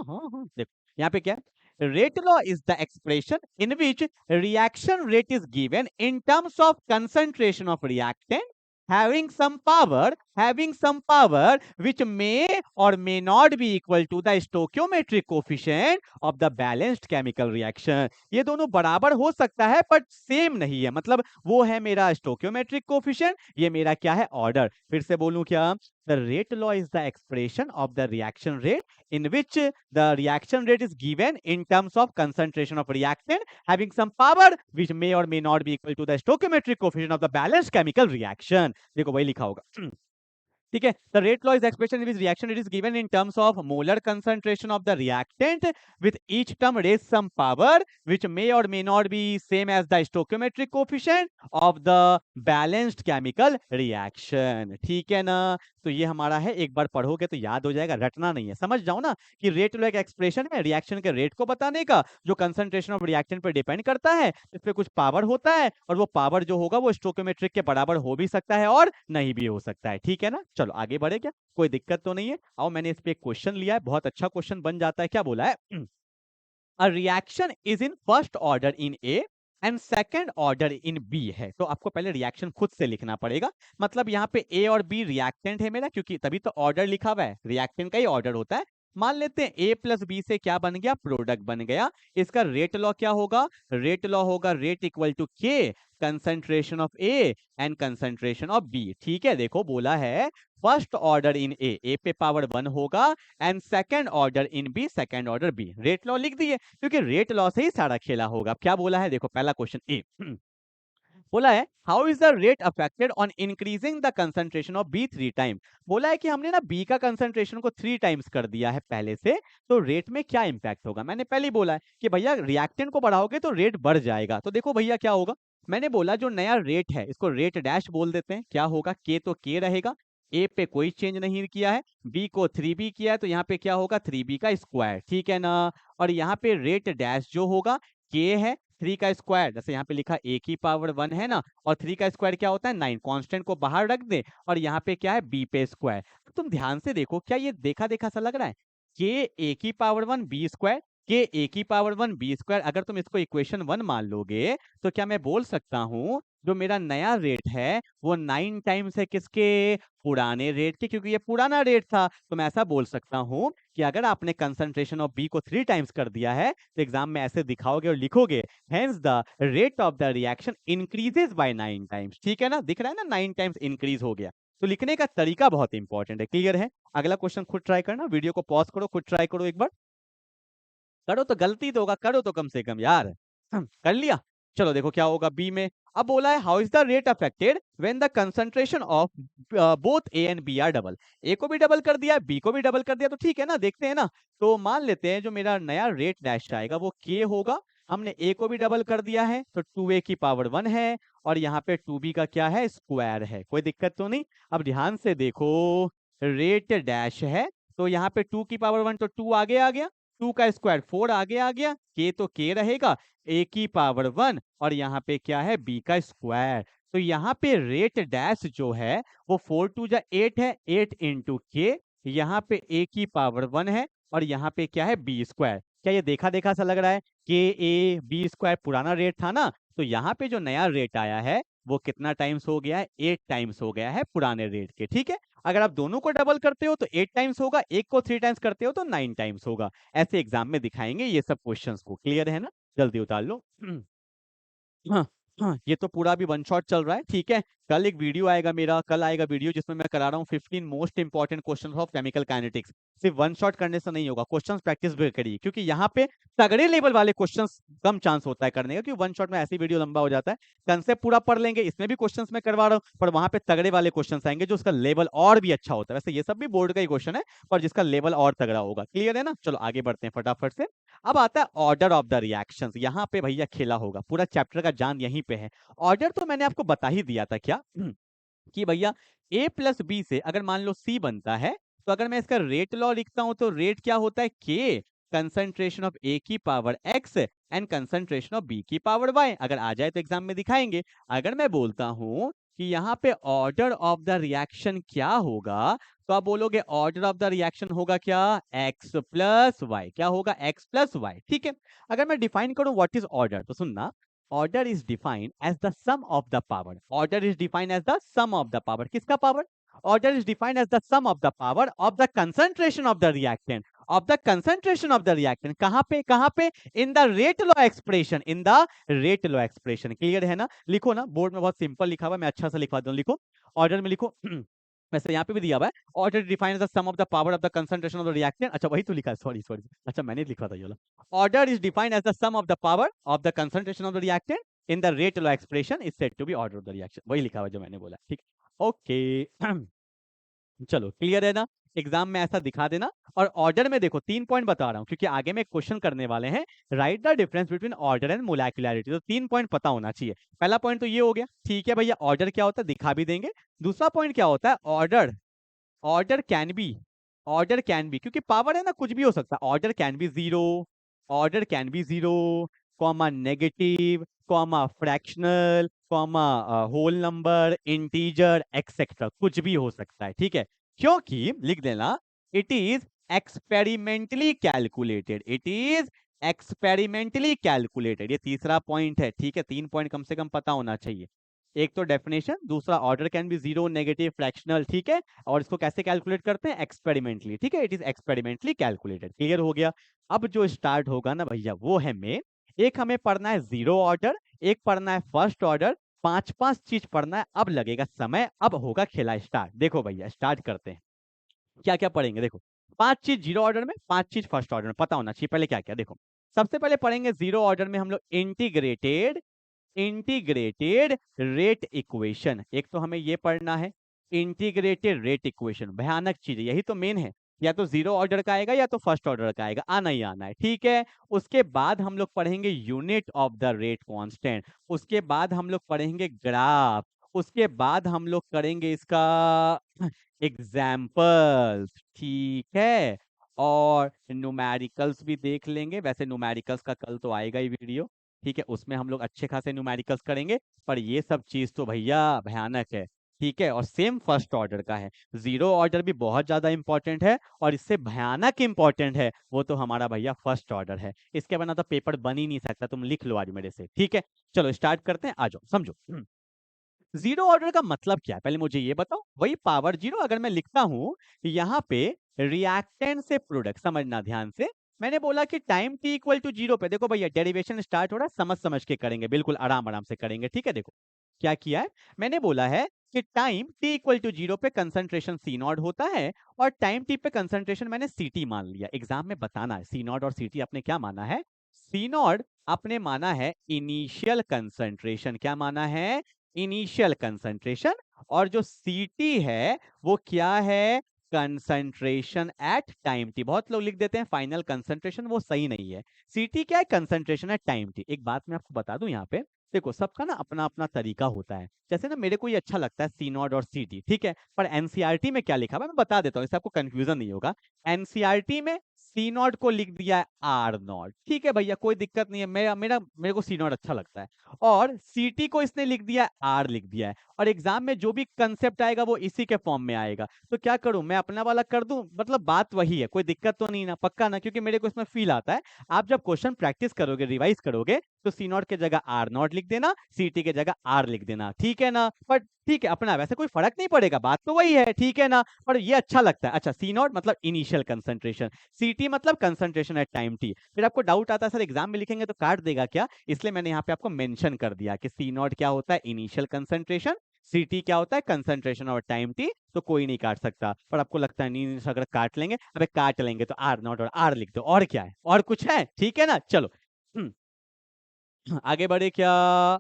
हाँ देखो यहाँ पे क्या, rate law is the expression in which reaction rate is given in terms of concentration of reactant having some power having some power which may or may not be equal to the stoichiometric coefficient of the balanced chemical reaction। ये दोनों बराबर हो सकता है बट सेम नहीं है, मतलब वो है मेरा stoichiometric coefficient, ये मेरा क्या है ऑर्डर। फिर से बोलूं क्या, the rate law is the expression of the reaction rate in which the reaction rate is given in terms of concentration of reactant having some power which may or may not be equal to the stoichiometric coefficient of the balanced chemical reaction। देखो वही लिखा होगा, ठीक है। The rate law is expression which reaction it is given in terms of molar concentration of the reactant with each term raise some power which may और may not be same as the stoichiometric coefficient of the balanced chemical reaction. ठीक है ना, तो ये हमारा है, एक बार पढ़ोगे तो याद हो जाएगा, रटना नहीं है, समझ जाओ ना कि रेट लॉ एक एक्सप्रेशन है रिएक्शन के रेट को बताने का जो कंसंट्रेशन ऑफ रिएक्टेंट पर डिपेंड करता है, इस पे कुछ पावर होता है और वो पावर जो होगा वो स्टोइकियोमेट्रिक के बराबर हो भी सकता है और नहीं भी हो सकता है। ठीक है ना, चलो आगे बढ़े, क्या कोई दिक्कत तो नहीं है। आओ मैंने इस पे एक क्वेश्चन लिया है, बहुत अच्छा क्वेश्चन बन जाता है। क्या बोला है, a reaction is in first order in A and second order in B है। तो आपको पहले रिएक्शन खुद से लिखना पड़ेगा, मतलब यहाँ पे ए और बी रिएक्टेंट है मेरा, क्योंकि तभी तो ऑर्डर लिखा हुआ है, रिएक्टेंट का ही ऑर्डर होता है। मान लेते हैं ए प्लस बी से क्या बन गया, प्रोडक्ट बन गया। इसका रेट लॉ क्या होगा, रेट लॉ होगा rate equal to K concentration of A and concentration of B. ठीक है, देखो बोला है फर्स्ट ऑर्डर इन ए पे पावर 1 होगा and second order in B, second order B. Rate law लिख दिए क्योंकि रेट लॉ से ही सारा खेला होगा। अब क्या बोला है, देखो पहला क्वेश्चन ए बोला है how is the rate affected on increasing the concentration of B 3 time. बोला है कि हमने ना बी का कंसंट्रेशन को 3 टाइम्स कर दिया है पहले से, तो रेट में क्या इंपैक्ट होगा। मैंने पहले ही बोला है कि भैया रिएक्टेंट को बढ़ाओगे तो रेट बढ़ जाएगा। तो देखो भैया क्या होगा, मैंने बोला जो नया रेट है इसको रेट डैश बोल देते हैं। क्या होगा, के तो के रहेगा, ए पे कोई चेंज नहीं किया है, बी को 3b किया है, तो यहाँ पे क्या होगा 3b का स्क्वायर। ठीक है ना, और यहाँ पे रेट डैश जो होगा के है 3 का स्क्वायर, जैसे यहाँ पे लिखा ए की पावर 1 है ना, और 3 का स्क्वायर क्या होता है 9, कांस्टेंट को बाहर रख दे और यहाँ पे क्या है बी पे स्क्वायर। तो तुम ध्यान से देखो, क्या ये देखा देखा सा लग रहा है, के ए की पावर 1 बी स्क्वायर, के ए की पावर 1 बी स्क्वायर। अगर तुम इसको इक्वेशन 1 मान लोगे तो क्या मैं बोल सकता हूँ जो मेरा नया रेट है वो 9 टाइम्स है किसके, पुराने रेट के, क्योंकि ये पुराना रेट था। तो मैं ऐसा बोल सकता हूँ कि अगर आपने कंसंट्रेशन ऑफ बी को 3 टाइम्स कर दिया है तो एग्जाम में ऐसे दिखाओगे और लिखोगे hence the rate of the reaction increases by 9 times. ठीक है ना, दिख रहा है ना 9 टाइम्स इंक्रीज हो गया। तो लिखने का तरीका बहुत इंपॉर्टेंट है, क्लियर है। अगला क्वेश्चन खुद ट्राई करना, वीडियो को पॉज करो, खुद ट्राई करो एक बार, करो तो गलती तो होगा, करो तो कम से कम यार। कर लिया, चलो देखो क्या होगा बी में। अब बोला है how is the rate affected when the concentration of both A and B are double. A को भी डबल कर दिया, बी को भी डबल कर दिया, तो ठीक है ना, देखते हैं ना। तो मान लेते हैं जो मेरा नया रेट डैश आएगा वो के होगा, हमने ए को भी डबल कर दिया है तो 2a की पावर 1 है और यहाँ पे 2b का क्या है स्क्वायर है, कोई दिक्कत तो नहीं। अब ध्यान से देखो रेट डैश है तो यहाँ पे 2 की पावर 1 तो 2 आगे आ गया, 2 का स्क्वायर 4 आगे आ गया, के तो के रहेगा, ए की पावर 1 और यहाँ पे क्या है बी का स्क्वायर। तो यहाँ पे रेट डैश जो है वो 4 टू जा 8 है, 8 इंटू के, यहाँ पे ए की पावर 1 है और यहाँ पे क्या है बी स्क्वायर। क्या ये देखा देखा सा लग रहा है, के ए बी स्क्वायर पुराना रेट था ना, तो यहाँ पे जो नया रेट आया है वो कितना टाइम्स हो गया है, 8 टाइम्स हो गया है पुराने रेट के। ठीक है, अगर आप दोनों को डबल करते हो तो 8 टाइम्स होगा, एक को 3 टाइम्स करते हो तो 9 टाइम्स होगा। ऐसे एग्जाम में दिखाएंगे ये सब क्वेश्चंस को, क्लियर है ना, जल्दी उतार लो। हाँ हाँ, ये तो पूरा भी वन शॉट चल रहा है। ठीक है, कल एक वीडियो आएगा मेरा, कल आएगा वीडियो जिसमें मैं करा रहा हूँ 15 most important question of chemical kinetics. सिर्फ वन शॉट करने से नहीं होगा, क्वेश्चंस प्रैक्टिस भी करिए, क्योंकि यहाँ पे तगड़े लेवल वाले क्वेश्चंस कम चांस होता है करने का, क्योंकि वन शॉट में ऐसी वीडियो लंबा हो जाता है। कंसेप्ट पूरा पढ़ लेंगे, इसमें भी क्वेश्चंस मैं करवा रहा हूँ, पर वहां पे तगड़े वाले क्वेश्चंस आएंगे जो उसका लेवल और भी अच्छा होता है। वैसे ये सब भी बोर्ड का ही क्वेश्चन है पर जिसका लेवल और तगड़ा होगा, क्लियर है ना। चलो आगे बढ़ते हैं फटाफट से। अब आता है ऑर्डर ऑफ द रिएक्शंस। यहाँ पे भैया खेला होगा, पूरा चैप्टर का जान यहीं पे है। ऑर्डर तो मैंने आपको बता ही दिया था क्या कि भैया a प्लस बी से अगर मान लो c बनता है तो अगर मैं इसका रेट लॉ लिखता हूं तो रेट क्या होता है k कंसंट्रेशन ऑफ a की power x and concentration of b की पावर y। अगर आ जाए तो एग्जाम में दिखाएंगे। अगर मैं बोलता हूं कि यहाँ पे ऑर्डर ऑफ द रिएक्शन क्या होगा तो आप बोलोगे ऑर्डर ऑफ द रिएक्शन होगा क्या x प्लस वाई। क्या होगा x प्लस वाई। ठीक है, अगर मैं डिफाइन करूं व्हाट इज ऑर्डर तो सुनना, order is defined as the sum of the power। order is defined as the sum of the power। किसका power, order is defined as the sum of the power of the concentration of the reactant, of the concentration of the reactant. कहां पे in the rate law expression, in the rate law expression. Clear है ना? लिखो ना, बोर्ड में बहुत सिंपल लिखा हुआ है, मैं अच्छा सा लिखवा दूं, लिखो ऑर्डर में लिखो वैसे यहाँ पे भी दिया हुआ है, order defines the sum of the power of the concentration of the reactant. अच्छा वही तो लिखा है, सॉरी सॉरी, अच्छा मैंने लिखा था ये वाला। Order is defined as the sum of the power of the concentration of the reactant in the rate law expression is said to be order of the reaction. वही लिखा हुआ जो मैंने बोला, ठीक। ओके चलो क्लियर है ना? एग्जाम में ऐसा दिखा देना। और ऑर्डर में देखो 3 पॉइंट बता रहा हूं क्योंकि आगे में क्वेश्चन करने वाले हैं, write the difference between order and molecularity. तो 3 पॉइंट पता होना चाहिए। पहला पॉइंट तो ये हो गया, ठीक है भैया, ऑर्डर क्या होता है दिखा भी देंगे। दूसरा पॉइंट क्या होता है, order, order can be, order can be, क्योंकि पावर है ना, कुछ भी हो सकता है। Order can be zero, order can be zero, comma negative, comma fractional, comma whole number, integer, etcetera, कुछ भी हो सकता है, ठीक है। क्योंकि लिख देना it is experimentally calculated, it is experimentally calculated. ये तीसरा पॉइंट है, ठीक है। 3 पॉइंट कम से कम पता होना चाहिए। एक तो डेफिनेशन, दूसरा order can be zero, negative, fractional, ठीक है। और इसको कैसे कैलकुलेट करते हैं, एक्सपेरिमेंटली, ठीक है। It is experimentally calculated. Clear हो गया? अब जो स्टार्ट होगा ना भैया वो है में, एक हमें पढ़ना है जीरो ऑर्डर, एक पढ़ना है फर्स्ट ऑर्डर, 5 चीज पढ़ना है। अब लगेगा समय, अब होगा खेला स्टार्ट। देखो भैया स्टार्ट करते हैं, क्या क्या पढ़ेंगे देखो। 5 चीज जीरो ऑर्डर में, 5 चीज फर्स्ट ऑर्डर में, पता होना चाहिए पहले क्या क्या। देखो सबसे पहले पढ़ेंगे जीरो ऑर्डर में हम लोग इंटीग्रेटेड, इंटीग्रेटेड रेट इक्वेशन। एक तो हमें ये पढ़ना है इंटीग्रेटेड रेट इक्वेशन, भयानक चीज है, यही तो मेन है। या तो जीरो ऑर्डर का आएगा या तो फर्स्ट ऑर्डर का आएगा, आना ही आना है, ठीक है। उसके बाद हम लोग पढ़ेंगे unit of the rate constant, उसके बाद हम लोग पढ़ेंगे ग्राफ, उसके बाद हम लोग करेंगे इसका एग्जाम्पल्स, ठीक है। और न्यूमेरिकल्स भी देख लेंगे, वैसे न्यूमेरिकल्स का कल तो आएगा ही वीडियो, ठीक है। उसमें हम लोग अच्छे खासे न्यूमेरिकल्स करेंगे। पर ये सब चीज तो भैया भयानक है, ठीक है। और सेम फर्स्ट ऑर्डर का है, जीरो ऑर्डर भी बहुत ज्यादा इंपॉर्टेंट है, और इससे भयानक इंपॉर्टेंट है वो तो हमारा भैया फर्स्ट ऑर्डर है। इसके बिना तो पेपर बन ही नहीं सकता, तुम लिख लो आज मेरे से, ठीक है। चलो स्टार्ट करते हैं, आ जाओ समझो। जीरो ऑर्डर का मतलब क्या है पहले मुझे ये बताओ। वही पावर जीरो, अगर मैं लिखता हूं यहाँ पे रिएक्टेंट से प्रोडक्ट, समझना ध्यान से। मैंने बोला कि time T equal to zero पे, देखो भैया डेरिवेशन स्टार्ट हो रहा है, समझ समझ के करेंगे, बिल्कुल आराम आराम से करेंगे, ठीक है। देखो क्या किया है, मैंने बोला है कि time T equal to zero पे कंसंट्रेशन सी नॉट होता है, और टाइम टी पे कंसंट्रेशन मैंने सी टी मान लिया। एग्जाम में बताना है सी नॉट और सी टी आपने क्या माना है। सी नॉट आपने माना है इनिशियल कंसंट्रेशन, क्या माना है, इनिशियल कंसंट्रेशन। और जो सीटी है वो क्या है, कंसंट्रेशन एट टाइम टी। बहुत लोग लिख देते हैं फाइनल कंसंट्रेशन, वो सही नहीं है। सीटी क्या है, कंसंट्रेशन एट टाइम टी। एक बात मैं आपको बता दूं यहाँ पे, देखो सबका ना अपना अपना तरीका होता है। जैसे ना मेरे को ये अच्छा लगता है सी नॉट और सी टी, ठीक है। पर एनसीईआरटी में क्या लिखा हुआ है मैं बता देता हूँ, इससे आपको कंफ्यूजन नहीं होगा। एनसीईआरटी में सी नॉट को लिख दिया है आर नॉट, ठीक है भैया, कोई दिक्कत नहीं है, मेरे को सी नॉट अच्छा लगता है। और सीटी को इसने लिख दिया है, आर लिख दिया है। और एग्जाम में जो भी कंसेप्ट आएगा वो इसी के फॉर्म में आएगा। तो क्या करूं, मैं अपना वाला कर दूं, मतलब बात वही है, कोई दिक्कत तो नहीं ना, पक्का ना, क्योंकि मेरे को इसमें फील आता है। आप जब क्वेश्चन प्रैक्टिस करोगे, रिवाइज करोगे, तो सी नॉट के जगह आर नॉट लिख देना, सीटी के जगह आर लिख देना, ठीक है ना। बट ठीक है अपना, वैसे कोई फर्क नहीं पड़ेगा, बात तो वही है, ठीक है ना। पर ये अच्छा लगता है। अच्छा सी नॉट मतलब इनिशियल कंसंट्रेशन, सीटी मतलब कंसंट्रेशन एट टाइम टी। फिर आपको डाउट आता है सर एग्जाम में लिखेंगे तो काट देगा क्या, इसलिए मैंने यहाँ पे आपको मेंशन कर दिया कि सी नॉट क्या होता है, इनिशियल कंसंट्रेशन, सीटी क्या होता है, कंसंट्रेशन और टाइम टी। तो कोई नहीं काट सकता, पर आपको लगता है नहीं अगर काट लेंगे, अबे काट लेंगे तो आर नॉट और आर लिख दो, और क्या है, और कुछ है, ठीक है ना। चलो आगे बढ़े क्या,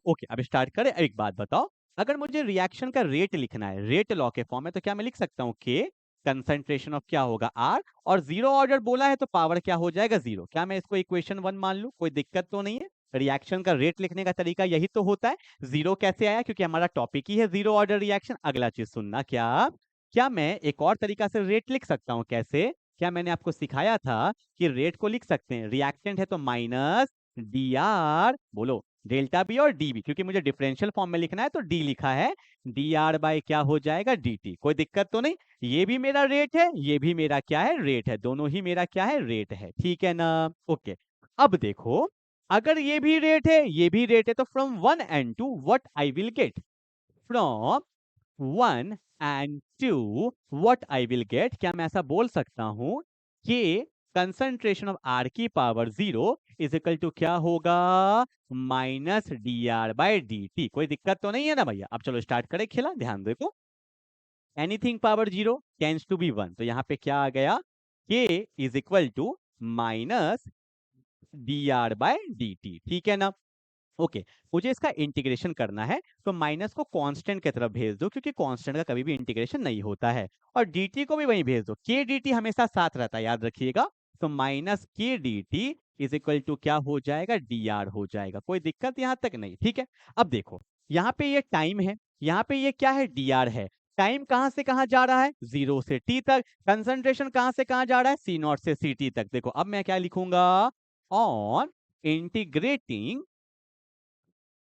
ओके अब स्टार्ट करें। एक बात बताओ, अगर मुझे रिएक्शन का रेट लिखना है रेट लॉ के फॉर्म में, तो क्या मैं लिख सकता हूँ के कंसंट्रेशन ऑफ क्या होगा आर, और जीरो ऑर्डर बोला है तो पावर क्या हो जाएगा जीरो। क्या मैं इसको इक्वेशन 1 मान लूं, कोई दिक्कत तो नहीं है। रिएक्शन का रेट लिखने का तरीका यही तो होता है। जीरो कैसे आया, क्योंकि हमारा टॉपिक ही है जीरो ऑर्डर रिएक्शन। अगला चीज सुनना, क्या क्या मैं एक और तरीका से रेट लिख सकता हूँ, कैसे, क्या मैंने आपको सिखाया था कि रेट को लिख सकते हैं, रिएक्टेंट है तो माइनस डी आर, बोलो डेल्टा बी और डी बी, क्योंकि मुझे डिफरेंशियल फॉर्म में लिखना है तो डी लिखा है, डी आर बाय क्या हो जाएगा डी टी। कोई दिक्कत तो नहीं, ये भी मेरा रेट है, ये भी मेरा क्या है रेट है, दोनों ही मेरा क्या है रेट है, ठीक है ना। ओके अब देखो, अगर ये भी रेट है ये भी रेट है, तो from 1 and 2 what I will get, from 1 and two what I will get, क्या मैं ऐसा बोल सकता हूं कि कंसंट्रेशन ऑफ आर की पावर 0 इज इक्वल टू क्या होगा, minus D R by D T. कोई दिक्कत तो नहीं है ना भैया? अब चलो स्टार्ट करें खेला, ध्यान देखो। Anything power 0 tends to be 1, तो यहाँ पे क्या आ गया, k is equal to minus D R by D T, ठीक है ना? ओके मुझे इसका इंटीग्रेशन करना है, तो माइनस को कांस्टेंट की तरफ भेज दो, क्योंकि कांस्टेंट का कभी भी इंटीग्रेशन नहीं होता है, और dt को भी वहीं भेज दो, k dt हमेशा साथ रहता है, याद रखिएगा। तो minus k dt is equal to क्या हो जाएगा, dr हो जाएगा। कोई दिक्कत यहाँ तक नहीं, ठीक है? अब देखो यहाँ पे ये टाइम है, यहाँ पे ये क्या है, dr है। टाइम कहां से कहां जा रहा है, 0 से t तक। कंसंट्रेशन कहां से कहां जा रहा है, c0 से ct तक। देखो अब मैं क्या लिखूंगा, on integrating,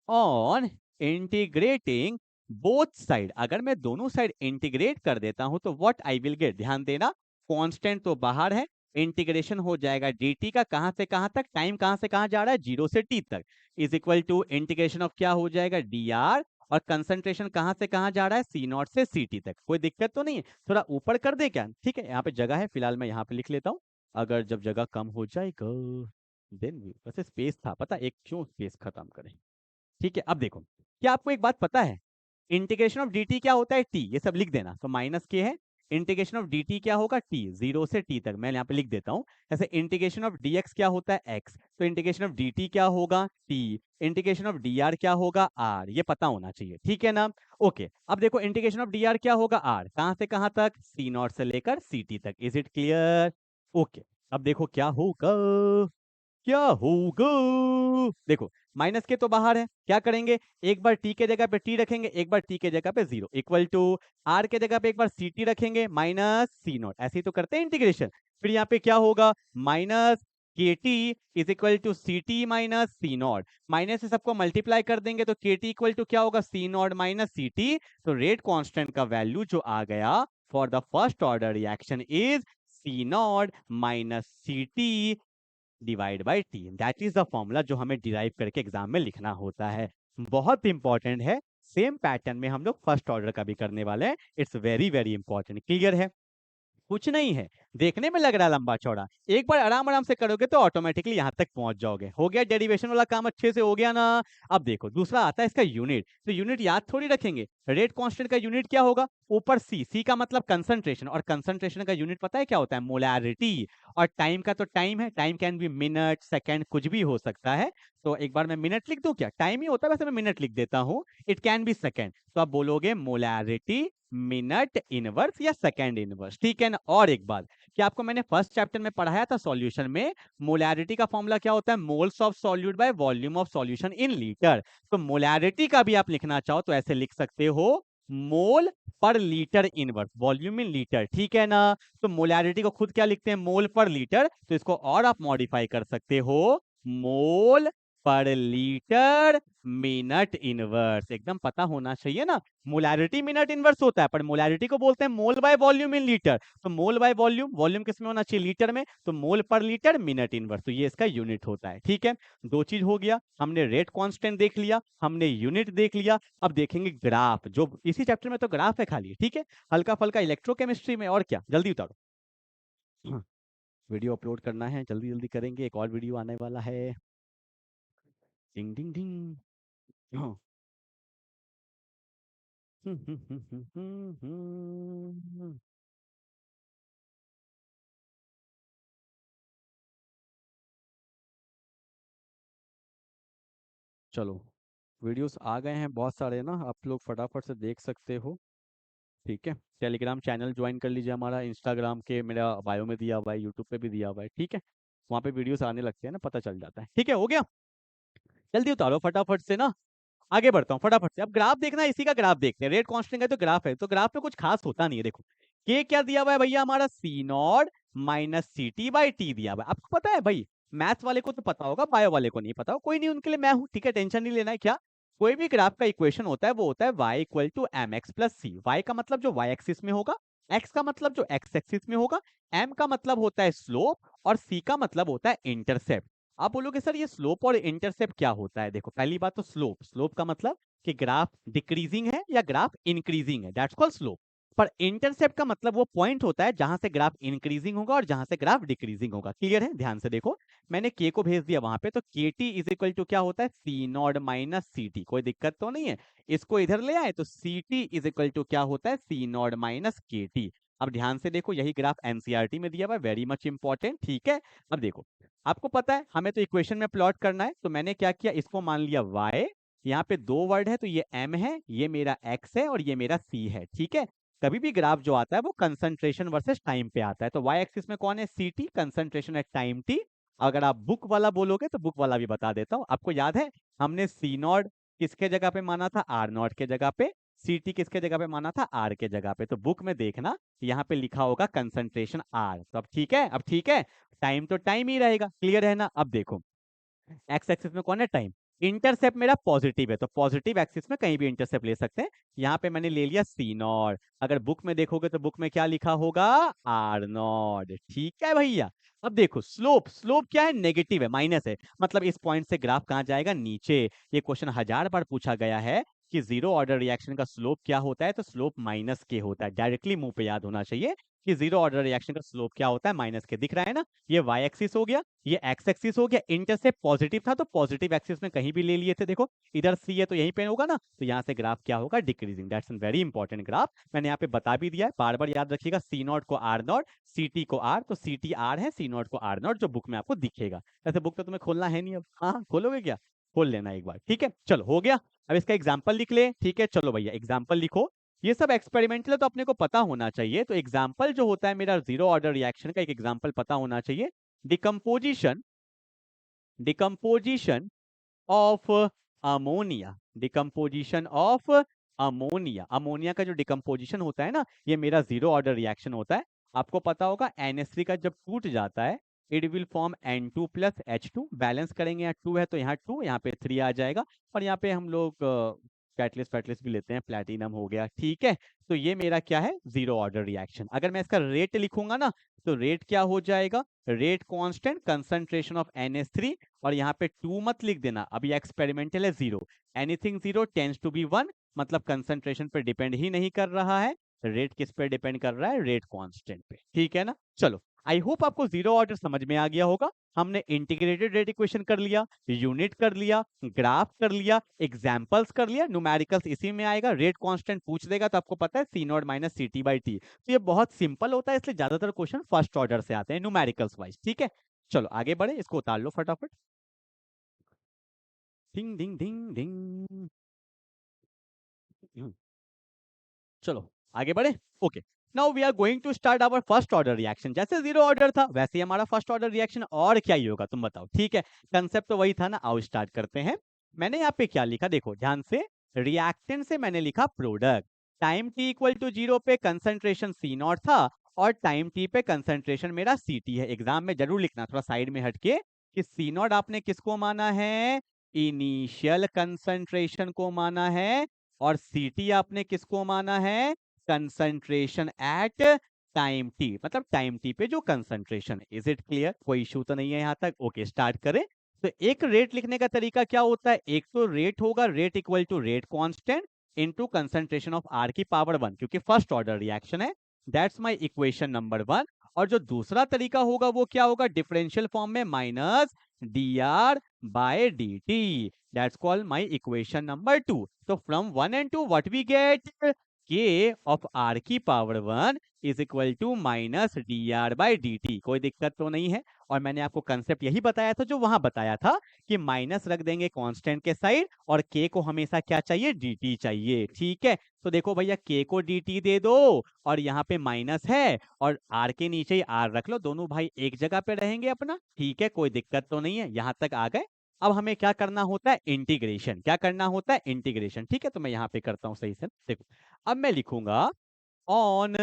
on integrating both side, अगर मैं दोनों साइड इंटीग्रेट कर देता हूं तो व्हाट आई विल गेट, ध्यान देना, कांस्टेंट तो बाहर है, इंटीग्रेशन हो जाएगा dt का कहां से कहां तक, टाइम कहां से कहां जा रहा है, 0 से t तक, is equal to integration of क्या हो जाएगा, dr, और कंसंट्रेशन कहां से कहां जा रहा है, c0 से ct तक। कोई दिक्कत तो नहीं है? थोड़ा ऊपर कर दे क्या? ठीक है, यहाँ पे जगह है, फिलहाल मैं यहाँ पे लिख लेता हूँ, अगर जब जगह कम हो जाएगा देन वैसे स्पेस था, पता एक क्यों स्पेस खत्म करें। ठीक है, अब देखो, क्या आपको एक बात पता है, इंटीग्रेशन ऑफ dt क्या होता है, t, ये सब लिख देना, तो माइनस के है, इंटीग्रेशन ऑफ dt क्या होगा, t, 0 से t तक, मैं यहाँ पे लिख देता हूँ। जैसे इंटीग्रेशन ऑफ dx क्या होता है, x, तो इंटीग्रेशन ऑफ dt क्या होगा, t, इंटीग्रेशन ऑफ dr क्या होगा, r, ये पता होना चाहिए, ठीक है ना? ओके अब देखो इंटीग्रेशन ऑफ dr क्या होगा, r, कहां से कहां तक, c0 से लेकर ct तक। Is it clear? ओके अब देखो क्या होगा, क्या होगा, देखो माइनस के तो बाहर है, क्या करेंगे, एक बार t के जगह पे t रखेंगे, एक बार t के जगह पे 0, इक्वल टू r के जगह पे एक बार ct रखेंगे माइनस c0, ऐसे ही तो करते हैं इंटीग्रेशन। फिर यहाँ पे क्या होगा, minus kt is equal to ct minus c0, minus से सबको मल्टीप्लाई कर देंगे तो kt इक्वल टू क्या होगा, c0 माइनस ct। तो रेट कांस्टेंट का वैल्यू जो आ गया for the first order reaction is c0 minus ct divide by T, that is the formula जो हमें डिराइव करके एग्जाम में लिखना होता है। बहुत इंपॉर्टेंट है, सेम पैटर्न में हम लोग फर्स्ट ऑर्डर का भी करने वाले हैं, it's very very important. Clear है? कुछ नहीं है, देखने में लग रहा है लंबा चौड़ा, एक बार आराम आराम से करोगे तो ऑटोमेटिकली यहाँ तक पहुंच जाओगे। हो गया, डेरिवेशन वाला काम अच्छे से हो गया ना? अब देखो दूसरा आता है इसका यूनिट, तो यूनिट याद थोड़ी रखेंगे, रेट कांस्टेंट का यूनिट क्या होगा, ऊपर सी, सी का मतलब कंसंट्रेशन, और कंसंट्रेशन का यूनिट पता है क्या होता है, मोलैरिटी। और टाइम का तो टाइम है, time can be minute second कुछ भी हो सकता है, तो एक बार मैं मिनट लिख दूं क्या, टाइम ही होता है वैसे मैं मिनट लिख देता हूं, इट कैन बी सेकंड, तो आप बोलोगे मोलैरिटी मिनट इनवर्स या सेकंड इनवर्स, ठीक है ना? और एक बात, कि आपको मैंने फर्स्ट चैप्टर में पढ़ाया था सॉल्यूशन में, मोलैरिटी का फॉर्मूला क्या होता है, moles of solute by volume of solution in litre. तो मोलैरिटी का भी आप लिखना चाहो तो ऐसे लिख सकते हो, मोल पर litre inverse, volume in litre, ठीक है ना? तो मोलैरिटी को खुद क्या लिखते हैं, मोल पर लीटर, तो इसको और आप मॉडिफाई कर सकते हो, मोल पर लीटर मिनट इनवर्स। एकदम पता होना चाहिए ना, मोलैरिटी मिनट इनवर्स होता है, पर मोलैरिटी को बोलते हैं मोल बाय वॉल्यूम इन लीटर, तो मोल बाय वॉल्यूम, वॉल्यूम किसमें होना चाहिए, लीटर में, तो मोल पर लीटर मिनट इनवर्स, तो ये इसका यूनिट होता है। ठीक है, दो चीज हो गया, हमने रेट कांस्टेंट देख लिया, हमने यूनिट देख लिया, अब देखेंगे ग्राफ, जो इसी चैप्टर में तो ग्राफ है खाली, ठीक है, हल्का फल्का इलेक्ट्रोकेमिस्ट्री में, और क्या, जल्दी उतारो। वीडियो अपलोड करना है, जल्दी जल्दी करेंगे, एक और वीडियो आने वाला है, डिंग डिंग डिंग। चलो वीडियोस आ गए हैं बहुत सारे ना, आप लोग फटाफट से देख सकते हो। ठीक है, टेलीग्राम चैनल ज्वाइन कर लीजिए हमारा, इंस्टाग्राम के मेरा बायो में दिया हुआ है, यूट्यूब पे भी दिया हुआ है, ठीक है, वहाँ पे वीडियोस आने लगते हैं ना, पता चल जाता है। ठीक है, हो गया, जल्दी उतारो फटाफट से ना, आगे बढ़ता हूँ फटाफट से। अब ग्राफ देखना है, इसी का ग्राफ देखते हैं, रेट कांस्टेंट का तो ग्राफ है, तो ग्राफ में कुछ खास होता नहीं है। देखो के क्या दिया हुआ है भैया, हमारा C naught minus C T by T दिया हुआ है। आपको पता है भाई, मैथ्स वाले को तो पता होगा, बायो वाले को नहीं पता हो, कोई नहीं, उनके लिए मैं हूँ, ठीक है, टेंशन नहीं लेना है। क्या, कोई भी ग्राफ का इक्वेशन होता है वो होता है y equal to M X plus C, Y का मतलब जो y एक्सिस में होगा, x का मतलब जो x एक्सिस में होगा, m का मतलब होता है स्लोप, और c का मतलब होता है इंटरसेप्ट। आप बोलोगे सर ये स्लोप और इंटरसेप्ट क्या होता है, देखो पहली बात तो स्लोप, स्लोप का मतलब कि ग्राफ डिक्रीजिंग है या ग्राफ इंक्रीजिंग है, दैट्स कॉल्ड स्लोप। पर इंटरसेप्ट का मतलब वो पॉइंट होता है जहां से ग्राफ इंक्रीजिंग होगा और जहां से ग्राफ डिक्रीजिंग होगा। क्लियर है? ध्यान से देखो, मैंने के को भेज दिया वहां पे, तो के टी इज इक्वल टू क्या होता है, C naught minus C T. कोई दिक्कत तो नहीं है? इसको इधर ले आए तो C T is equal to क्या होता है, C naught minus K T. अब ध्यान से देखो, यही ग्राफ एनसीईआरटी में दिया हुआ है, वेरी मच इंपॉर्टेंट। ठीक है, अब देखो, आपको पता है हमें तो इक्वेशन में प्लॉट करना है, तो मैंने क्या किया, इसको मान लिया y, यहाँ पे दो वर्ड है तो ये m है, ये मेरा x है और ये मेरा c है। ठीक है, कभी भी ग्राफ जो आता है वो कंसंट्रेशन वर्सेस टाइम पे आता है, तो y एक्सिस में कौन है, C T, concentration at time t। अगर आप बुक वाला बोलोगे तो बुक वाला भी बता देता हूँ। आपको याद है हमने सी नॉट किसके जगह पे माना था, आर नॉट के जगह पे, सी टी किसके जगह पे माना था, आर के जगह पे। तो बुक में देखना यहाँ पे लिखा होगा कंसंट्रेशन आर। तो अब ठीक है, अब ठीक है, टाइम तो टाइम ही रहेगा। क्लियर है ना? अब देखो, एक्स एक्सिस में कौन है, टाइम। इंटरसेप्ट मेरा पॉजिटिव है, तो पॉजिटिव एक्सिस में कहीं भी इंटरसेप्ट ले सकते हैं। यहाँ पे मैंने ले लिया सी नॉट। अगर बुक में देखोगे तो बुक में क्या लिखा होगा, आर नॉट। ठीक है भैया, अब देखो स्लोप, स्लोप क्या है, नेगेटिव है, माइनस है, मतलब इस पॉइंट से ग्राफ कहाँ जाएगा, नीचे। ये क्वेश्चन 1000 बार पूछा गया है कि जीरो ऑर्डर रिएक्शन का स्लोप क्या होता है, तो स्लोप माइनस के होता है। डायरेक्टली मुंह पे याद होना चाहिए कि जीरो ऑर्डर रिएक्शन का स्लोप क्या होता है, माइनस के। दिख रहा है ना, ये वाई एक्सिस हो गया, ये एक्स एक्सिस हो गया। इंटरसेप्ट पॉजिटिव था तो पॉजिटिव एक्सिस में कहीं भी ले लिए थे। देखो इधर सी है तो यहीं पे होगा ना, तो यहाँ से ग्राफ क्या होगा, decreasing. That's an very important graph, मैंने यहाँ पे बता भी दिया है, बार बार याद रखिएगा। सी नॉट को आर नॉट, सी टी को आर, तो सी टी आर है, सी नॉट को आर नॉट, जो बुक में आपको दिखेगा। ऐसे बुक तो तुम्हें खोलना है नहीं अब, हाँ खोलोगे क्या, खोल लेना एक बार। ठीक है, चलो हो गया। अब इसका एग्जाम्पल लिख ले। ठीक है, चलो भैया एग्जाम्पल लिखो। ये सब एक्सपेरिमेंटल तो अपने को पता होना चाहिए, तो एग्जाम्पल जो होता है मेरा जीरो ऑर्डर रिएक्शन का, एक एग्जाम्पल पता होना चाहिए। Decomposition, decomposition of ammonia, decomposition of ammonia. Ammonia का जो डिकम्पोजिशन होता है ना, ये मेरा जीरो ऑर्डर रिएक्शन होता है। आपको पता होगा NH3 का जब टूट जाता है, it will form N2 plus H2। Balance करेंगे, यहाँ 2 है तो यहाँ 2, यहाँ पे 3 आ जाएगा। और यहाँ पे हम लोग कैटलिस्ट फैटलिस्ट भी लेते हैं, प्लेटिनम हो गया। ठीक है, तो ये मेरा क्या है, जीरो ऑर्डर रिएक्शन। अगर मैं इसका रेट लिखूंगा ना, तो रेट क्या हो जाएगा, rate constant concentration of NH3, और यहाँ पे 2 मत लिख देना, अभी एक्सपेरिमेंटल है, zero. Anything zero tends to be 1, मतलब कंसंट्रेशन पे डिपेंड ही नहीं कर रहा है। रेट किस पे डिपेंड कर रहा है, रेट कांस्टेंट पे। ठीक है ना? चलो, आई होप आपको जीरो ऑर्डर समझ में आ गया होगा। हमने इंटीग्रेटेड रेट इक्वेशन कर लिया, यूनिट कर लिया, ग्राफ कर लिया, एग्जाम्पल्स कर लिया, न्यूमेरिकल्स इसी में आएगा। रेट कांस्टेंट पूछ देगा तो आपको पता है C naught minus C T by T. तो ये बहुत सिंपल होता है, इसलिए ज्यादातर क्वेश्चन फर्स्ट ऑर्डर से आते हैं न्यूमेरिकल्स वाइज। ठीक है, चलो आगे बढ़े, इसको उतार लो फटाफट। डिंग डिंग डिंग डिंग। चलो आगे बढ़े। Okay, now we are going to start our first order reaction. जैसे जीरो ऑर्डर था वैसे ही हमारा फर्स्ट ऑर्डर रिएक्शन, और क्या ही होगा तुम बताओ। ठीक है, कंसेप्ट तो वही था ना। आओ स्टार्ट करते हैं। मैंने यहाँ पे क्या लिखा, देखो ध्यान से, रिएक्टेंट से मैंने लिखा product. Time T equal to zero पे कंसंट्रेशन सी नॉट था, और टाइम टी पे कंसंट्रेशन मेरा सी टी है। एग्जाम में जरूर लिखना थोड़ा साइड में हटके कि सी नॉट आपने किसको माना है, इनिशियल कंसंट्रेशन को माना है, और सी टी आपने किसको माना है, कंसंट्रेशन एट टाइम टी, मतलब टाइम टी पे जो कंसंट्रेशन है। Is it clear? कोई इशू तो नहीं है यहाँ तक? ओके, स्टार्ट करें। तो एक रेट लिखने का तरीका क्या होता है, एक तो रेट होगा, rate equal to rate constant into concentration of R की पावर 1, क्योंकि फर्स्ट ऑर्डर रिएक्शन है। That's my equation number 1। और जो दूसरा तरीका होगा वो क्या होगा, डिफरेंशियल फॉर्म में minus D R by D T. That's called my equation number 2। तो from 1 and 2 what we get, k of r की power 1 is equal to minus D R by D T. कोई दिक्कत तो नहीं है? और मैंने आपको कंसेप्ट यही बताया था जो वहां बताया था कि माइनस रख देंगे कांस्टेंट के साइड, और k को हमेशा क्या चाहिए, dt चाहिए। ठीक है, तो देखो भैया k को dt दे दो, और यहाँ पे माइनस है, और r के नीचे ही r रख लो, दोनों भाई एक जगह पे रहेंगे अपना। ठीक है, कोई दिक्कत तो नहीं है? यहाँ तक आ गए। अब हमें क्या करना होता है, इंटीग्रेशन। क्या करना होता है, इंटीग्रेशन। ठीक है, तो मैं यहाँ पे करता हूँ सही से। देखो अब मैं लिखूंगा on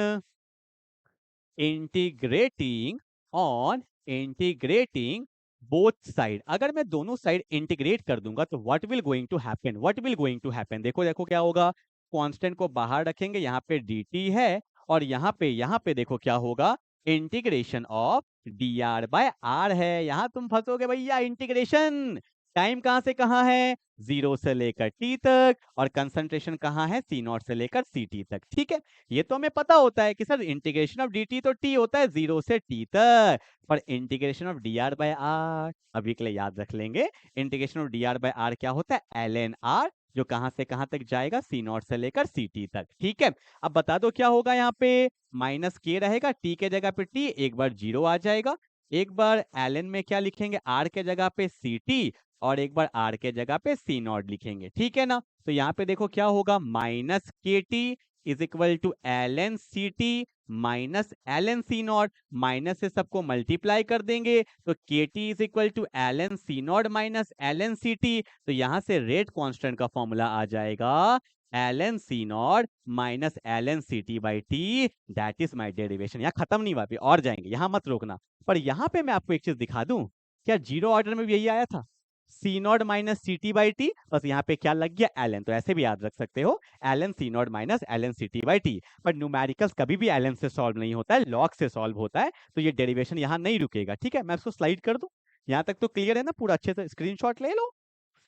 integrating, on integrating both side. अगर मैं दोनों साइड इंटीग्रेट कर दूंगा तो what will going to happen, what will going to happen, देखो देखो क्या होगा। कांस्टेंट को बाहर रखेंगे, यहाँ पे dt है, और यहाँ पे देखो क्या होगा, integration of D R by R है। यहाँ तुम फंसोगे भैया, इंटीग्रेशन टाइम कहां से कहां है, 0 से लेकर t तक, और कंसंट्रेशन कहां है, C0 से लेकर Ct तक। ठीक है, ये तो हमें पता होता है कि सर इंटीग्रेशन ऑफ dt तो t होता है 0 से t तक, पर integration of dr by r अभी के लिए याद रख लेंगे, integration of dr by r क्या होता है, ln r, जो कहां से कहां तक जाएगा, C0 से लेकर Ct तक। ठीक है, अब बता दो क्या होगा, यहाँ पे माइनस के रहेगा, t के जगह पे t, एक बार 0 आ जाएगा, एक बार ln में क्या लिखेंगे, r के जगह पे Ct, और एक बार r के जगह पे C0 लिखेंगे। ठीक है ना, तो यहाँ पे देखो क्या होगा, minus K T is equal to ln ct minus ln C0, minus से सबको मल्टीप्लाई कर देंगे तो kt is equal to ln C0 minus ln ct, तो यहाँ से रेट कांस्टेंट का फॉर्मूला आ जाएगा ln C0 minus ln ct by T, that is my derivation. यहाँ खत्म नहीं हुआ, अभी और जाएंगे, यहाँ मत रोकना। पर यहाँ पे मैं आपको एक चीज दिखा दूं, क्या जीरो ऑर्डर में भी यही आया था, C0 minus ct by T, बस यहाँ पे क्या लग गया, ln, तो ऐसे भी याद रख सकते हो, ln C0 minus ln ct by T. पर न्यूमेरिकल्स कभी भी ln से सॉल्व नहीं होता है, log से सॉल्व होता है, तो ये डेरिवेशन यहाँ नहीं रुकेगा। ठीक है, मैं इसको स्लाइड कर दूं, यहाँ तक तो क्लियर है ना, पूरा अच्छे से स्क्रीनशॉट ले लो।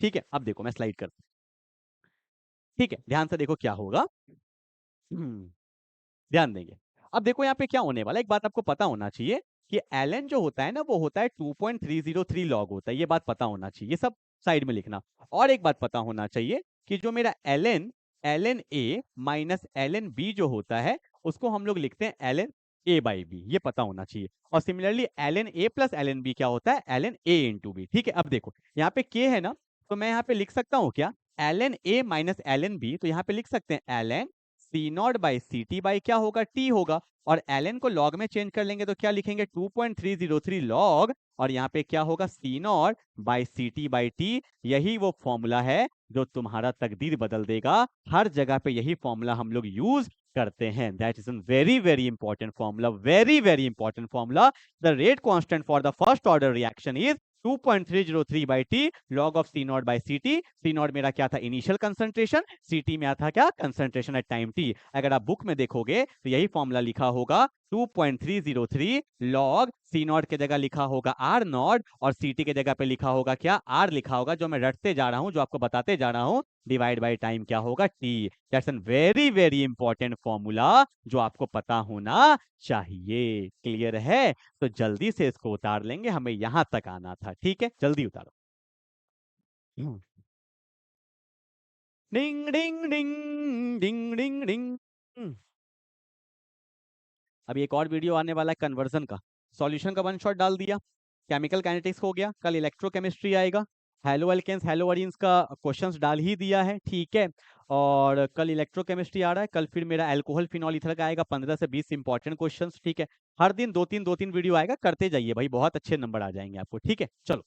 ठीक है, अब देखो मैं स्लाइड कर, ठीक है, ध्यान से देखो क्या होगा, ध्यान देंगे। अब देखो यहाँ पे क्या होने वाला है, एक बात आपको पता होना चाहिए कि ln जो होता है ना, वो होता है 2.303 लॉग होता है, ये बात पता होना चाहिए, ये सब साइड में लिखना। और एक बात पता होना चाहिए कि जो मेरा ln a minus ln b जो होता है, उसको हम लोग लिखते हैं ln a बाई बी, ये पता होना चाहिए। और similarly ln a plus ln b क्या होता है, ln a इंटू बी। ठीक है, अब देखो यहाँ पे k है ना, तो मैं यहाँ पे लिख सकता हूँ क्या, ln a minus ln b, तो यहाँ पे लिख सकते हैं ln C0 by C T by क्या होगा, t होगा, और ln को log में चेंज कर लेंगे तो क्या लिखेंगे, 2.303 log, और यहाँ पे क्या होगा, C0 by C T by T. यही वो फॉर्मूला है जो तुम्हारा तकदीर बदल देगा, हर जगह पे यही फॉर्मूला हम लोग यूज करते हैं। That is very very important formula, very very important formula. The rate constant for the first order reaction is 2.303 by T log of C0 by C T. C0 मेरा क्या था, इनिशियल कंसंट्रेशन, Ct में था क्या, कंसंट्रेशन एट टाइम t। अगर आप बुक में देखोगे तो यही फॉर्मूला लिखा होगा, 2.303 लॉग, C0 के जगह लिखा होगा R0, और Ct के जगह पे लिखा होगा क्या, R लिखा होगा, जो मैं रटते जा रहा हूं, जो आपको बताते जा रहा हूं, डिवाइड बाय टाइम क्या होगा, t। That's an very very important formula जो आपको पता होना चाहिए। क्लियर है, तो जल्दी से इसको उतार लेंगे, हमें यहां तक आना था। ठीक है, जल्दी उतारो। डिंग डिंग डिंग डिंग डिंग डिंग। अभी एक और वीडियो आने वाला है कन्वर्जन का, सॉल्यूशन का वन शॉट डाल दिया, केमिकल काइनेटिक्स हो गया, कल इलेक्ट्रोकेमिस्ट्री आएगा, हेलो एल्केन्स हेलो अरीन्स का क्वेश्चंस डाल ही दिया है। ठीक है, और कल इलेक्ट्रोकेमिस्ट्री आ रहा है, कल फिर मेरा अल्कोहल फिनॉल ईथर का आएगा, 15 से 20 इंपॉर्टेंट क्वेश्चंस। ठीक है, हर दिन दो तीन वीडियो आएगा, करते जाइए भाई, बहुत अच्छे नंबर आ जाएंगे आपको। ठीक है, चलो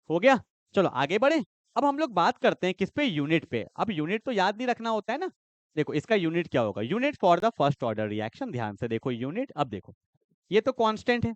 हो गया, चलो आगे बढ़े। अब हम लोग बात करते हैं किस पे, यूनिट पे। अब यूनिट तो याद नहीं रखना होता है ना, देखो इसका यूनिट क्या होगा, unit for the first order reaction. ध्यान से देखो यूनिट, अब देखो ये तो कांस्टेंट है,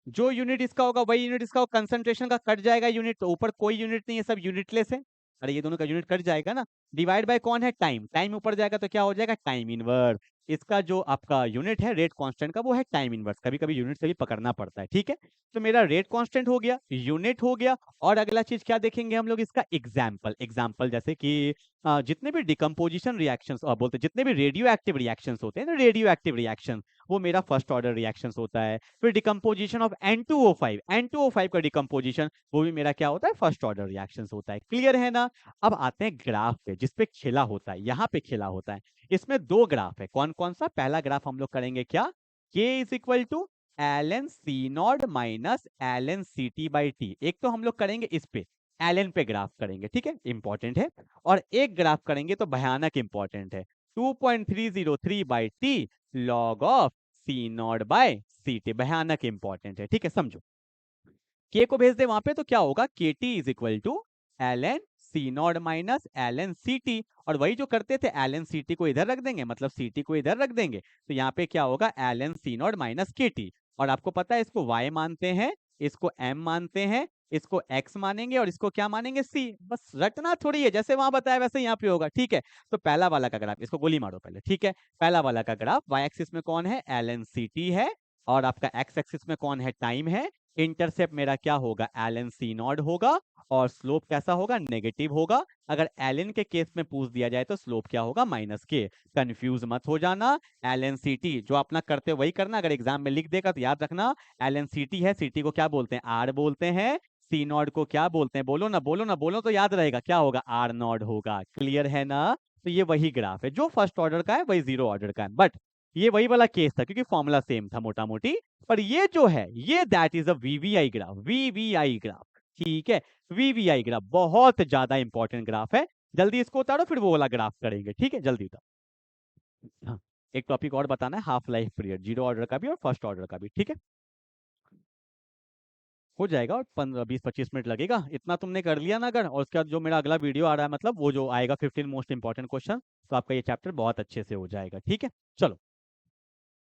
जो यूनिट इसका होगा वही यूनिट इसका होगा, कंसंट्रेशन का कट जाएगा यूनिट, तो ऊपर कोई यूनिट नहीं है, सब यूनिटलेस है। अरे ये दोनों का यूनिट कट जाएगा ना, डिवाइड बाय कौन है, टाइम, टाइम ऊपर जाएगा तो क्या हो जाएगा, टाइम इनवर्स। इसका जो आपका यूनिट है रेट कांस्टेंट का, वो है टाइम इनवर्स, कभी कभी यूनिट से भी पकड़ना पड़ता है। ठीक है, तो मेरा रेट कांस्टेंट हो गया, यूनिट हो गया, और अगला चीज क्या देखेंगे हम लोग, इसका एग्जाम्पल। एग्जाम्पल जैसे कि जितने भी डिकम्पोजिशन रिएक्शंस बोलते, जितने भी रेडियो एक्टिव रिएक्शंस होते हैं ना, रेडियो एक्टिव रिएक्शन, वो मेरा फर्स्ट ऑर्डर रिएक्शंस होता है। फिर डिकम्पोजिशन ऑफ N2O5, N2O5 का डिकम्पोजिशन, वो भी मेरा क्या होता है, फर्स्ट ऑर्डर रिएक्शंस होता है। क्लियर है ना। अब आते हैं ग्राफ पे, जिसपे खेला होता है, यहाँ पे खेला होता है। इसमें दो ग्राफ है, कौन कौन सा, पहला ग्राफ हम लोग करेंगे क्या, K is equal to ln C0 minus ln CT by T. एक तो हम लोग करेंगे इस पे, ln पे ग्राफ करेंगे, ठीक है, इंपॉर्टेंट है। और एक ग्राफ करेंगे तो भयानक इंपॉर्टेंट है, 2.303 by T log of C0 by CT, भयानक इंपॉर्टेंट है। ठीक है, समझो, K को भेज दे वहां पे तो क्या होगा, KT is equal to ln C0 minus ln CT, और वही जो करते थे, ln CT को इधर रख देंगे, मतलब CT को इधर रख देंगे, तो यहाँ पे क्या होगा, ln C0 माइनस KT। और आपको पता है इसको y मानते हैं, इसको m मानते हैं, इसको x मानेंगे, और इसको क्या मानेंगे, c। बस रटना थोड़ी है, जैसे वहां बताया वैसे यहाँ पे होगा। ठीक है, तो पहला वाला का ग्राफ, इसको गोली मारो पहले। ठीक है, पहला वाला का ग्राफ, y एक्सिस में कौन है, ln CT है, और आपका x एक्सिस में कौन है, टाइम है। इंटरसेप्ट मेरा क्या होगा, ln c नॉट होगा, और स्लोप कैसा होगा, नेगेटिव होगा। अगर ln के केस में पूछ दिया जाए तो स्लोप क्या होगा, -k। कंफ्यूज मत हो जाना, ln ct जो अपना करते वही करना, अगर एग्जाम में लिख देगा तो याद रखना ln ct है, ct को क्या बोलते हैं, r बोलते हैं, सी नॉट को क्या बोलते हैं, बोलो ना बोलो ना बोलो तो याद रहेगा, क्या होगा, आर नॉट होगा। क्लियर है ना। तो ये वही ग्राफ है जो फर्स्ट ऑर्डर का है, वही जीरो ऑर्डर का है, बट ये वही वाला केस था क्योंकि फॉर्मूला सेम था मोटा मोटी। पर ये जो है ये that is a VVI graph, VVI graph, ठीक है। वीवीआई ग्राफ बहुत ज्यादा इंपॉर्टेंट ग्राफ है। जल्दी इसको उतारो फिर वो वाला ग्राफ करेंगे, ठीक है, जल्दी उतारो। हाँ, एक टॉपिक और बताना है, half life period, zero order का भी और फर्स्ट ऑर्डर का भी, ठीक है। हो जाएगा और 15-20-25 मिनट लगेगा, इतना तुमने कर लिया ना अगर, और उसके बाद जो मेरा अगला वीडियो आ रहा है, मतलब वो जो आएगा 15 मोस्ट इंपॉर्टेंट क्वेश्चन, तो आपका ये चैप्टर बहुत अच्छे से हो जाएगा, ठीक है। चलो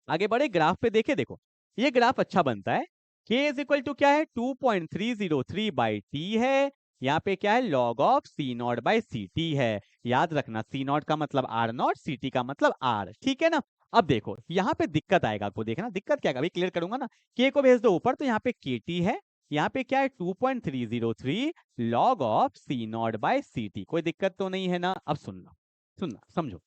आगे बढ़े, ग्राफ पे देखे, देखो ये ग्राफ अच्छा बनता है। k इज इक्वल टू क्या है, 2.303 बाई टी है। यहाँ पे क्या है, log of C naught by C T है। याद रखना सी नॉट का मतलब आर नॉट, सी टी का मतलब आर, ठीक है ना। अब देखो यहाँ पे दिक्कत आएगा, आपको देखना दिक्कत क्या है, अभी क्लियर करूंगा ना। k को भेज दो ऊपर, तो यहाँ पे के टी है, यहाँ पे क्या है 2.303 log of C naught by C T, कोई दिक्कत तो नहीं है ना। अब सुनना सुनना समझो,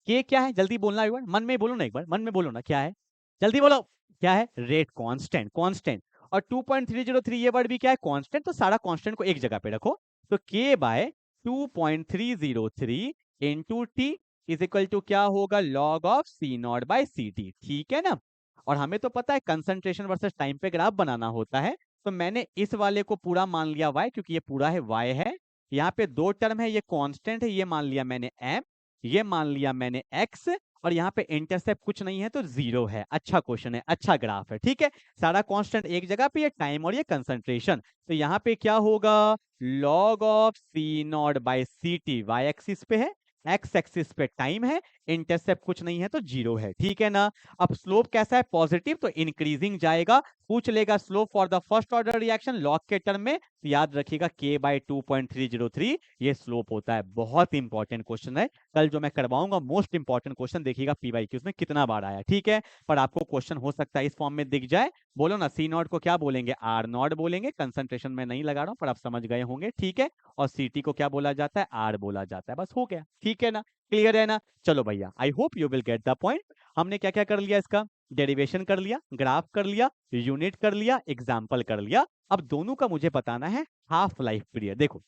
के क्या है, जल्दी बोलना एक बार, मन में बोलो ना, एक बार मन में बोलो ना, क्या है, जल्दी बोलो। क्या है, रेट कांस्टेंट, कांस्टेंट। और 2.303 ये वर्ड भी क्या है, कांस्टेंट, तो सारा कांस्टेंट को एक जगह पे रखो। तो k by 2.303 into T is equal to क्या होगा, log of C naught by C T, ठीक है ना। और हमें तो पता है कंसंट्रेशन वर्सेस टाइम पे ग्राफ बनाना होता है, तो मैंने इस वाले को पूरा मान लिया y, क्योंकि ये पूरा है y है। यहाँ पे दो टर्म है, ये कांस्टेंट है, ये मान लिया मैंने m, ये मान लिया मैंने x, और यहाँ पे इंटरसेप्ट कुछ नहीं है तो जीरो है। अच्छा क्वेश्चन है, अच्छा ग्राफ है, ठीक है। सारा कांस्टेंट एक जगह पे, ये टाइम और ये कंसंट्रेशन, तो यहाँ पे क्या होगा, log of C naught by C T Y axis पे है, एक्स एक्सिस पे टाइम है, इंटरसेप्ट कुछ नहीं है तो जीरो है, ठीक है ना। अब स्लोप कैसा है, पॉजिटिव, तो इंक्रीजिंग जाएगा। पूछ लेगा slope for the first order reaction log के टर्म में, तो याद रखिएगा k बाई 2.303 ये स्लोप होता है। बहुत इंपॉर्टेंट क्वेश्चन है, कल जो मैं करवाऊंगा मोस्ट इंपॉर्टेंट क्वेश्चन, देखिएगा पीवाईक्यूज में कितना बार आया, ठीक है। पर आपको क्वेश्चन हो सकता है इस फॉर्म में दिख जाए। बोलो ना, सी नॉट को क्या बोलेंगे, आर नॉट बोलेंगे, कंसंट्रेशन में नहीं लगा रहा हूं पर आप समझ गए होंगे, ठीक है। और सीटी को क्या बोला जाता है, आर बोला जाता है, बस हो गया, ठीक है ना, क्लियर है ना। चलो भैया, आई hope you will get the point. हमने क्या क्या कर लिया, इसका डेरिवेशन कर लिया, ग्राफ कर लिया, यूनिट कर लिया, एग्जाम्पल कर लिया। अब दोनों का मुझे बताना है हाफ लाइफ पीरियड। देखो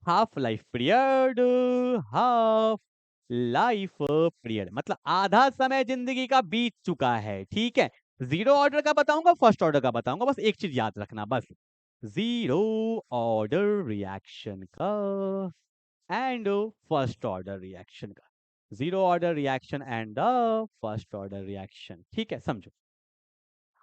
half life period, half life period मतलब आधा समय जिंदगी का बीत चुका है, ठीक है। जीरो ऑर्डर का बताऊंगा, फर्स्ट ऑर्डर का बताऊंगा, बस एक चीज याद रखना, बस जीरो ऑर्डर रिएक्शन का एंड फर्स्ट ऑर्डर रिएक्शन का, zero order reaction and the first order reaction, ठीक है, समझो।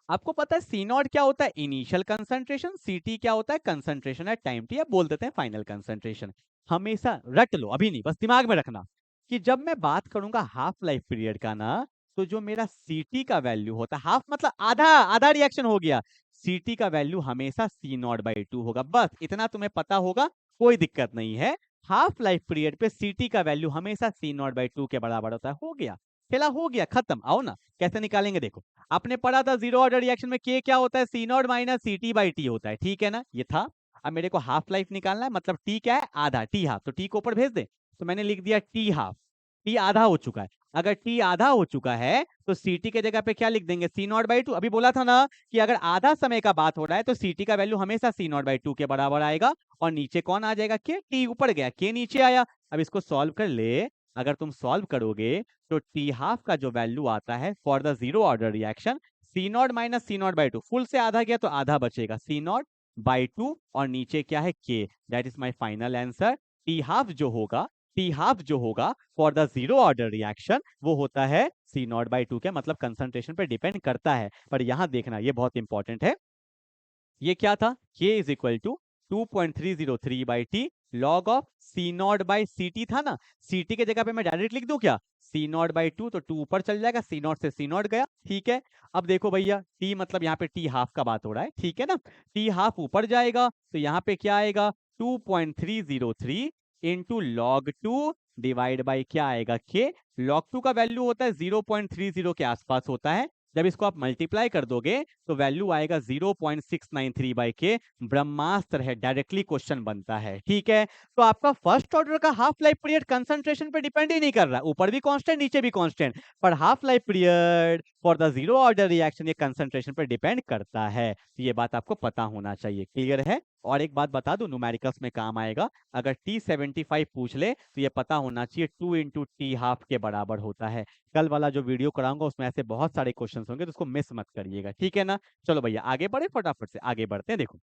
आपको पता है सी नॉट क्या होता है, इनिशियल कंसंट्रेशन, सी टी क्या होता है, कंसंट्रेशन एट टाइम टी, या बोल देते हैं फाइनल कंसंट्रेशन। हमेशा रट लो, अभी नहीं, बस दिमाग में रखना कि जब मैं बात करूंगा हाफ लाइफ पीरियड का ना, तो जो मेरा सी टी का वैल्यू होता है, हाफ मतलब आधा, आधा रिएक्शन हो गया, सी टी का वैल्यू हमेशा सी नॉट बाई टू होगा, बस इतना तुम्हें पता होगा, कोई दिक्कत नहीं है। हाफ लाइफ पीरियड पे सी टी का वैल्यू हमेशा सी नॉट बाई टू के बराबर होता है, हो गया, खेला हो गया, खत्म। आओ ना कैसे निकालेंगे, देखो आपने पढ़ा था जीरो ऑर्डर रिएक्शन में के क्या होता है, C naught minus C T by T होता है, ठीक है ना, ये था। अब मेरे को हाफ लाइफ निकालना है, मतलब टी क्या है, आधा, टी हाफ, तो टी को ऊपर भेज दे, तो मैंने लिख दिया टी हाफ, टी आधा हो चुका है। अगर टी आधा हो चुका है तो सी टी के जगह पे क्या लिख देंगे, सी नॉट बाई टू। अभी बोला था ना कि अगर आधा समय का बात हो रहा है तो सी टी का वैल्यू हमेशा सी नॉट बाई टू के बराबर आएगा, और नीचे कौन आ जाएगा, के, टी ऊपर गया, के नीचे आया। अब इसको सॉल्व कर ले, अगर तुम सॉल्व करोगे तो टी हाफ का जो वैल्यू आता है for the zero order reaction, C naught minus C naught by two, full से आधा गया तो आधा बचेगा, सी नॉट बाई टू, और नीचे क्या है, के, that is my final answer. T half जो होगा, टी हाफ जो होगा for the zero order reaction वो होता है सी नॉट बाई टू के, मतलब कंसंट्रेशन पे डिपेंड करता है। पर यहां देखना, ये बहुत इंपॉर्टेंट है, ये क्या था, k is equal to 2.303 by T log of C naught by C T था ना, सी टी के जगह पे मैं डायरेक्ट लिख दूं क्या, सी नॉट बाई टू, तो टू ऊपर चल जाएगा, सी नॉट से सी नॉट गया, ठीक है। अब देखो भैया टी मतलब यहाँ पे टी हाफ का बात हो रहा है, ठीक है ना, टी हाफ ऊपर जाएगा तो यहाँ पे क्या आएगा 2.303 into log to divide by क्या आएगा, के, लॉग टू का वैल्यू होता है 0.30 के आसपास होता है, जब इसको आप मल्टीप्लाई कर दोगे तो वैल्यू आएगा 0.693/K। ब्रह्मास्त्र है, डायरेक्टली क्वेश्चन बनता है। ठीक है, तो आपका फर्स्ट ऑर्डर का हाफ लाइफ पीरियड कंसंट्रेशन पे डिपेंड ही नहीं कर रहा है, ऊपर भी कांस्टेंट नीचे भी कांस्टेंट, पर half life period for the zero order reaction ये कंसंट्रेशन पे डिपेंड करता है। ये बात आपको पता होना चाहिए। क्लियर है? और एक बात बता दूं, न्यूमेरिकल्स में काम आएगा। अगर T75 पूछ ले तो ये पता होना चाहिए 2 × T½ के बराबर होता है। कल वाला जो वीडियो कराऊंगा उसमें ऐसे बहुत सारे क्वेश्चंस होंगे, तो उसको मिस मत करिएगा। ठीक है ना? चलो भैया आगे बढ़े, फटाफट से आगे बढ़ते हैं। देखो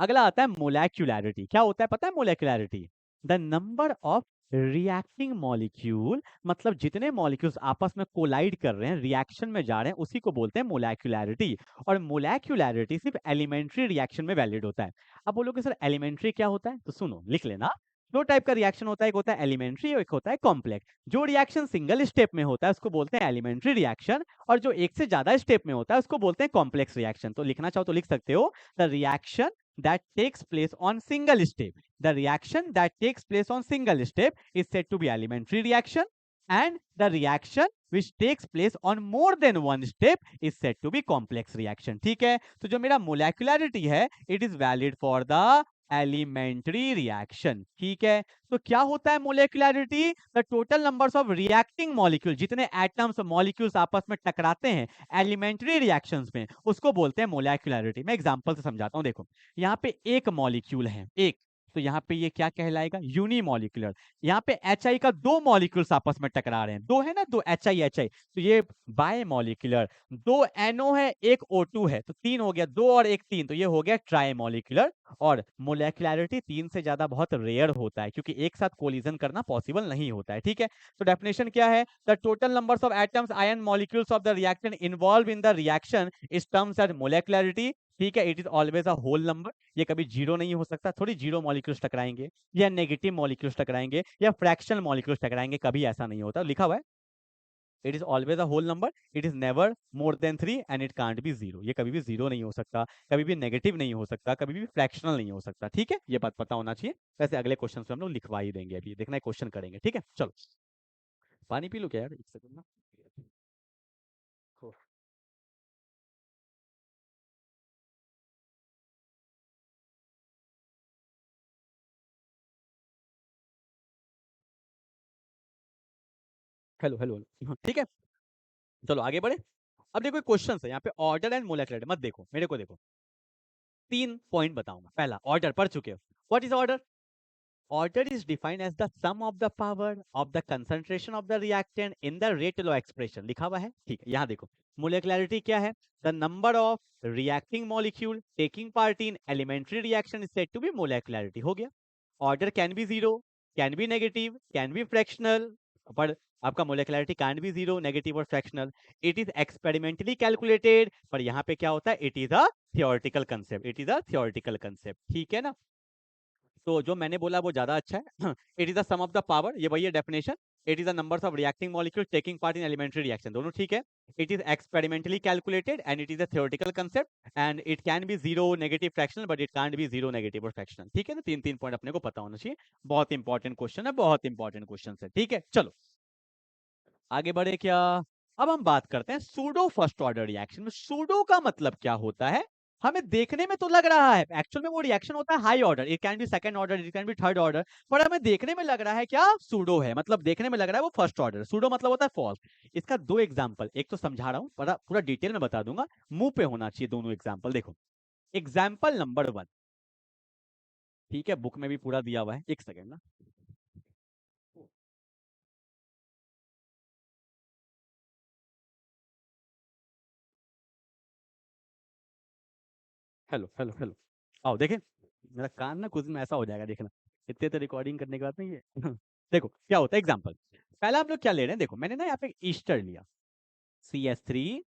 अगला आता है मोलेक्युलैरिटी। क्या होता है पता है molecularity? The number of reacting molecule, मतलब जितने मॉलिक्यूल्स आपस में कोलाइड कर रहे हैं, रिएक्शन में जा रहे हैं, उसी को बोलते हैं मोलेक्युलैरिटी। और मोलेक्युलैरिटी सिर्फ एलिमेंट्री रिएक्शन में वैलिड होता है। अब बोलोगे सर एलिमेंट्री क्या होता है, तो सुनो लिख लेना। दो टाइप का रिएक्शन होता है, एक होता है एलिमेंट्री और एक होता है कॉम्प्लेक्स। जो रिएक्शन सिंगल स्टेप में होता है उसको बोलते हैं एलिमेंट्री रिएक्शन, और जो एक से ज्यादा स्टेप में होता है उसको बोलते हैं कॉम्प्लेक्स रिएक्शन। तो लिखना चाहो तो लिख सकते हो, the reaction that takes place on single step. The reaction that takes place on single step is said to be elementary reaction, and the reaction which takes place on more than one step is said to be complex reaction. ठीक है, तो जो मेरा molecularity है, it is valid for the elementary reaction. ठीक है, तो क्या होता है molecularity? The total numbers of reacting molecule, जितने एटम्स मॉलिक्यूल्स आपस में टकराते हैं एलिमेंट्री रिएक्शंस में, उसको बोलते हैं मोलेक्युलैरिटी। मैं एग्जांपल से समझाता हूं। देखो यहाँ पे एक मॉलिक्यूल है, एक, तो यहाँ पे ये क्या कहलाएगा? यूनिमॉलिक्यूलर। यहाँ पे HI का दो मॉलिक्यूल्स आपस में टकरा रहे हैं, दो है ना, दो HI, तो ये बाय मॉलिक्यूलर। दो NO है, एक O2 है, तो तीन हो गया, दो और एक तीन, तो ये हो गया ट्राई मॉलिक्यूलर। और मोलेक्युलैरिटी तीन से ज्यादा बहुत रेयर होता है, क्योंकि एक साथ कोलिजन करना पॉसिबल नहीं होता है। ठीक है, तो डेफिनेशन क्या है? The total numbers of atoms ion molecules of the reaction involve in the reaction is terms as molecularity. ठीक है, it is always a whole number, ये कभी जीरो नहीं हो सकता। थोड़ी जीरो मॉलिक्यूल्स टकराएंगे या नेगेटिव मॉलिक्यूल्स टकराएंगे या फ्रैक्शनल मॉलिक्यूल्स टकराएंगे, कभी ऐसा नहीं होता। लिखा हुआ है it is always a whole number, it is never more than 3 and it can't be zero. ये कभी भी जीरो नहीं हो सकता, कभी भी नेगेटिव नहीं हो सकता, कभी भी फ्रैक्शनल नहीं हो सकता। ठीक है, ये बात पता होना चाहिए। वैसे अगले क्वेश्चन में हम लोग लिखवा ही देंगे, अभी देखना है क्वेश्चन करेंगे। ठीक है, चलो पानी पी लो क्या यार, एक सेकंड ना। हेलो हेलो हेलो, ठीक है, चलो आगे बढ़े। अब देखो क्वेश्चन है यहाँ पे, ऑर्डर एंड मोलेक्युलर। मत देखो मेरे को, देखो तीन पॉइंट बताऊंगा। पहला, ऑर्डर पढ़ चुके हो, what is order? Order is defined as the sum of the power of the concentration of the reactant in the rate law expression। लिखा हुआ है, ठीक है। यहाँ देखो molecularity क्या है? The number of reacting molecule taking part in elementary reaction is said to be molecularity। हो गया। Order can be zero, can be negative, can be fractional, पर आपका molecularity can't be zero, negative और fractional। It is experimentally calculated, पर यहाँ पे क्या होता है? It is a theoretical concept, it is a theoretical concept। ठीक है ना? तो जो मैंने बोला वो ज्यादा अच्छा है। It is the sum of the power, ये वही है definition. It is the numbers of reacting molecule taking part in elementary reaction, दोनों ठीक है। It is experimentally calculated and it is a theoretical concept and it can be zero negative fractional but it can't be zero negative और फ्रैक्शनल। ठीक है ना, तीन तीन पॉइंट अपने को पता होना चाहिए। बहुत इंपॉर्टेंट क्वेश्चन है, बहुत इंपॉर्टेंट क्वेश्चन है। ठीक है, चलो आगे बढ़े क्या? अब हम बात करते हैं सूडो फर्स्ट ऑर्डर रिएक्शन में। सूडो का मतलब क्या होता है? हमें देखने में तो लग रहा है एक्चुअल में वो रिएक्शन होता है high order, it can B second order, it can B third order, पर हमें देखने में लग रहा है क्या? सूडो है, मतलब देखने में लग रहा है वो फर्स्ट ऑर्डर। सूडो मतलब होता है फॉल्स। इसका दो एग्जांपल, एक तो समझा रहा हूं, पूरा डिटेल में बता दूंगा, मुंह पे होना चाहिए दोनों एग्जांपल। देखो एग्जांपल नंबर 1, ठीक है, बुक में भी पूरा दिया हुआ है, एक सेकेंड ना। हेलो हेलो हेलो, आओ देखे, मेरा कान ना कुछ दिन में ऐसा हो जाएगा, देखना इतने तो रिकॉर्डिंग करने के बाद नहीं है। देखो क्या होता है एग्जांपल। पहला हम लोग क्या ले रहे हैं, देखो मैंने ना यहाँ पे ईस्टर लिया, CH3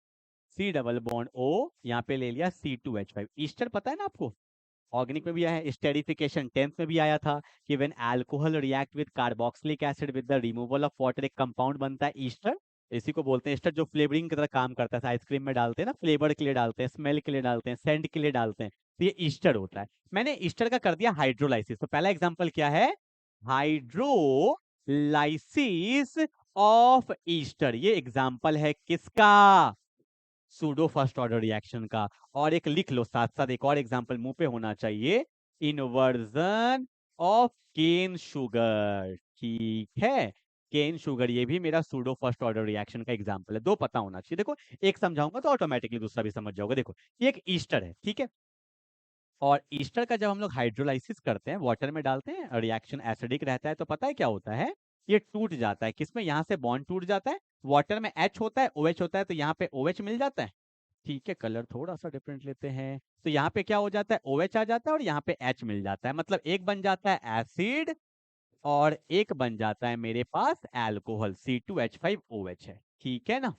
C double bond O, यहाँ पे ले लिया C2H5। ईस्टर पता है ना आपको, ऑर्गेनिक में भी आया है, स्टेरिफिकेशन 10th में भी आया था कि when alcohol react with carboxylic acid with the removal of water एक कंपाउंड बनता है ईस्टर। इसी को बोलते हैं ईस्टर, जो फ्लेवरिंग की तरह काम करता है। आइसक्रीम में डालते हैं ना, फ्लेवर के लिए डालते हैं, स्मेल के लिए डालते हैं, सेंट के लिए डालते हैं, तो ये ईस्टर होता है। मैंने ईस्टर का कर दिया हाइड्रोलाइसिस, तो पहला एग्जाम्पल क्या है? Hydrolysis of Easter. ये एग्जाम्पल है किसका? सूडो फर्स्ट ऑर्डर रिएक्शन का। और एक लिख लो साथ साथ, एक और एग्जांपल मुंह पे होना चाहिए, इन्वर्जन ऑफ केन शुगर। ठीक है, केन शुगर ये भी मेरा सूडो फर्स्ट ऑर्डर रिएक्शन का एग्जांपल है। दो पता होना चाहिए। देखो एक समझाऊंगा तो ऑटोमेटिकली दूसरा भी समझ जाओगे। देखो ये एक ईस्टर है, ठीक है, और ईस्टर का जब हम लोग हाइड्रोलाइसिस करते हैं, वाटर में डालते हैं, रिएक्शन एसिडिक रहता है, तो पता है क्या होता है, ये टूट जाता है। किसमें? यहाँ से बॉन्ड टूट जाता है, वाटर में H होता है, OH होता है, तो यहाँ पे OH मिल जाता है। ठीक है, कलर थोड़ा सा डिफरेंट लेते हैं, तो यहाँ पे क्या हो जाता है, OH आ जाता है और यहाँ पे H मिल जाता है। मतलब एक बन जाता है एसिड और एक बन जाता है मेरे पास एल्कोहल, C2H5OH है। ठीक है ना,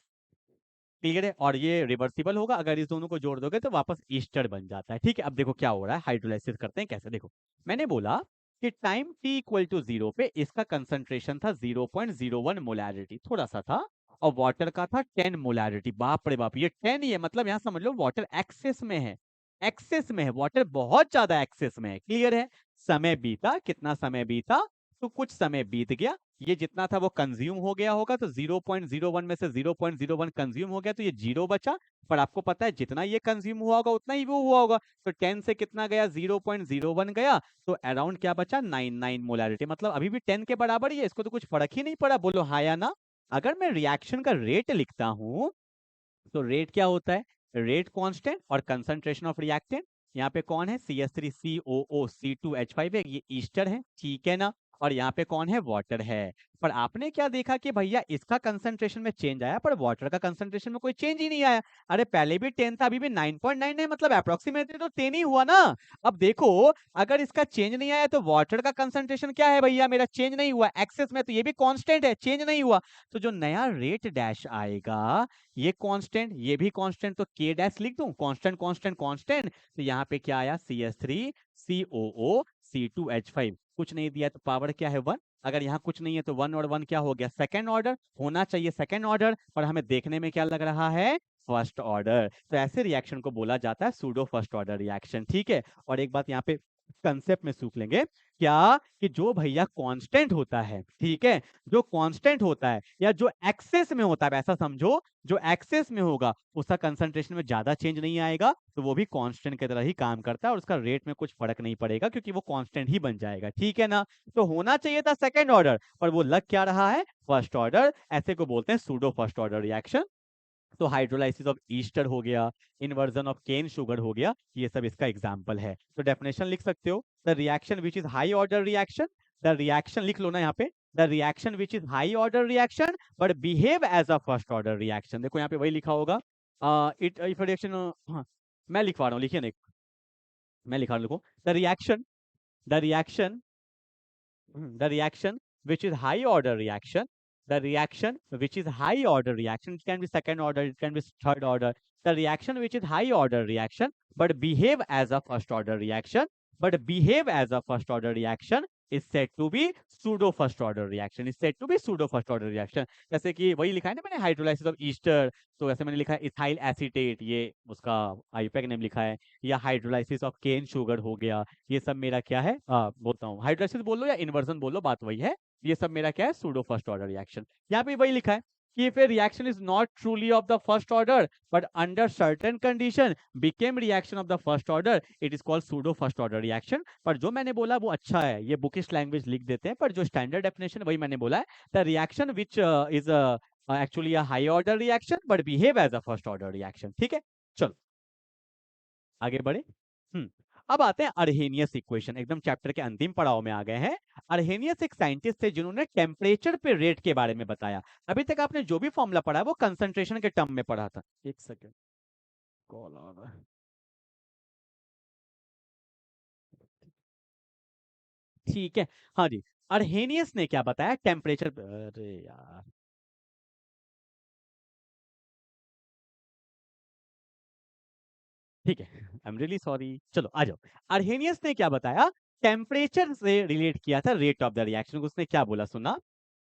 क्लियर है। और ये रिवर्सिबल होगा, अगर इस दोनों को जोड़ दोगे तो वापस ईस्टर बन जाता है। ठीक है, अब देखो क्या हो रहा है, हाइड्रोलाइसिस करते हैं कैसे। देखो मैंने बोला कि टाइम t इक्वल टू 0 पे इसका कंसंट्रेशन था 0.01 मोलैरिटी, थोड़ा सा था, और वाटर का था 10 मोलैरिटी। बाप रे बाप, ये 10 ही है, मतलब यहाँ समझ लो वाटर एक्सेस में है, एक्सेस में है, वाटर बहुत ज्यादा एक्सेस में है। क्लियर है। समय बीता, कितना समय बीता, तो कुछ समय बीत गया, ये जितना था वो कंज्यूम हो गया होगा, तो 0.01 में से 0.01 कंज्यूम हो गया, तो ये 0 बचा। पर आपको पता है जितना ये कंज्यूम हुआ होगा उतना ही वो हुआ होगा, तो 10 से कितना गया, 0.01 गया, तो अराउंड क्या बचा, 99 मोलैरिटी। मतलब अभी भी 10 के बराबर ही है, इसको तो कुछ फर्क ही नहीं पड़ा। बोलो हाँ या ना। अगर मैं रिएक्शन का रेट लिखता हूं, तो रेट क्या होता है, रेट कांस्टेंट और कंसंट्रेशन ऑफ रिएक्टेंट। यहाँ पे कौन है, CH3COO C2H5 है, ये ईस्टर है, ठीक है ना। और यहाँ पे कौन है, वाटर है। पर आपने क्या देखा कि भैया इसका कंसंट्रेशन में चेंज आया, पर वाटर का कंसंट्रेशन में कोई चेंज ही नहीं आया। अरे पहले भी 10 था, अभी भी 9.9 है, मतलब अप्रोक्सीमेटली तो 10 ही हुआ ना। अब देखो, अगर इसका चेंज नहीं आया तो वाटर का कंसंट्रेशन क्या है भैया, मेरा चेंज नहीं हुआ एक्सेस में, तो ये भी कांस्टेंट है, चेंज नहीं हुआ। तो जो नया रेट डैश आएगा ये कांस्टेंट, ये भी कांस्टेंट, तो के डैश लिख दूं, कांस्टेंट कांस्टेंट कांस्टेंट। तो यहाँ पे क्या आया, CH3COO C2H5, कुछ नहीं दिया तो पावर क्या है, 1। अगर यहाँ कुछ नहीं है तो 1 और 1 क्या हो गया, सेकेंड ऑर्डर, होना चाहिए सेकेंड ऑर्डर, पर हमें देखने में क्या लग रहा है, फर्स्ट ऑर्डर। तो ऐसे रिएक्शन को बोला जाता है सूडो फर्स्ट ऑर्डर रिएक्शन। ठीक है, और एक बात यहाँ पे कंसेप्ट में सूख लेंगे, क्या कि जो भैया कांस्टेंट होता है, ठीक है, जो कांस्टेंट होता है या जो एक्सेस में होता है, ऐसा समझो, जो एक्सेस में होगा उसका कंसंट्रेशन में ज्यादा चेंज नहीं आएगा, तो वो भी कांस्टेंट की तरह ही काम करता है और उसका रेट में कुछ फर्क नहीं पड़ेगा, क्योंकि वो कांस्टेंट ही बन जाएगा। ठीक है ना, तो होना चाहिए था सेकंड ऑर्डर, पर वो लग क्या रहा है, फर्स्ट ऑर्डर। ऐसे को बोलते हैं सूडो फर्स्ट ऑर्डर रिएक्शन। तो हाइड्रोलाइसिस ऑफ ईस्टर हो गया, इन्वर्जन ऑफ केन शुगर हो गया, ये सब इसका एग्जांपल है। तो डेफिनेशन लिख सकते हो, the reaction which is high order reaction, the reaction लिख लो ना यहाँ पे, the reaction which is high order reaction but behave as a first order reaction. देखो यहाँ पे वही लिखा होगा, इट इफ रिएक्शन, मैं लिखवा रहा हूँ, लिखिए ना, मैं लिखा रहा हूँ, देखो, the reaction, the reaction, the reaction which is high order reaction, the reaction which is high order reaction, it can be second order, it can be third order, the reaction which is high order reaction but behave as a first order reaction, but behave as a first order reaction is said to be pseudo first order reaction, is said to be pseudo first order reaction। जैसे कि वही लिखा है ना मैंने, हाइड्रोलाइसिस ऑफ ईस्टर, तो ऐसे मैंने लिखा है इथाइल एसीटेट, ये उसका आईयूपैक नेम लिखा है, या हाइड्रोलाइसिस ऑफ केन शुगर हो गया, ये सब मेरा क्या है, बोलता हूँ हाइड्रोलाइसिस बोल लो या इन्वर्जन बोल लो, बात वही है। ये सब मेरा क्या है, सूडो फर्स्ट ऑर्डर रिएक्शन। यहाँ पे वही लिखा है कि if a reaction is not truly of the first order but under certain condition became reaction of the first order, it is called pseudo first order reaction। पर जो मैंने बोला वो अच्छा है, ये बुकिश लैंग्वेज लिख देते हैं, पर जो स्टैंडर्ड डेफिनेशन वही मैंने बोला है, the reaction which is actually a high order reaction but behave as a first order reaction. ठीक है, चलो आगे बढ़े। हम्म, अब आते हैं अर्हेनियस इक्वेशन, एकदम चैप्टर के अंतिम पड़ाव में आ गए हैं। अर्हेनियस एक साइंटिस्ट थे जिन्होंने टेम्परेचर पे रेट के बारे में बताया। अभी तक आपने जो भी फॉर्मूला पढ़ा है वो कंसंट्रेशन के टर्म में पढ़ा था। एक सेकेंड, कॉल आ रहा है। ठीक है, हाँ जी, अर्हेनियस ने क्या बताया टेम्परेचर, अरे यार, ठीक है, आई एम रियली सॉरी, चलो आ जाओ। अर्हेनियस ने क्या बताया, टेम्परेचर से रिलेट किया था रेट ऑफ द रिएक्शन। उसने क्या बोला, सुना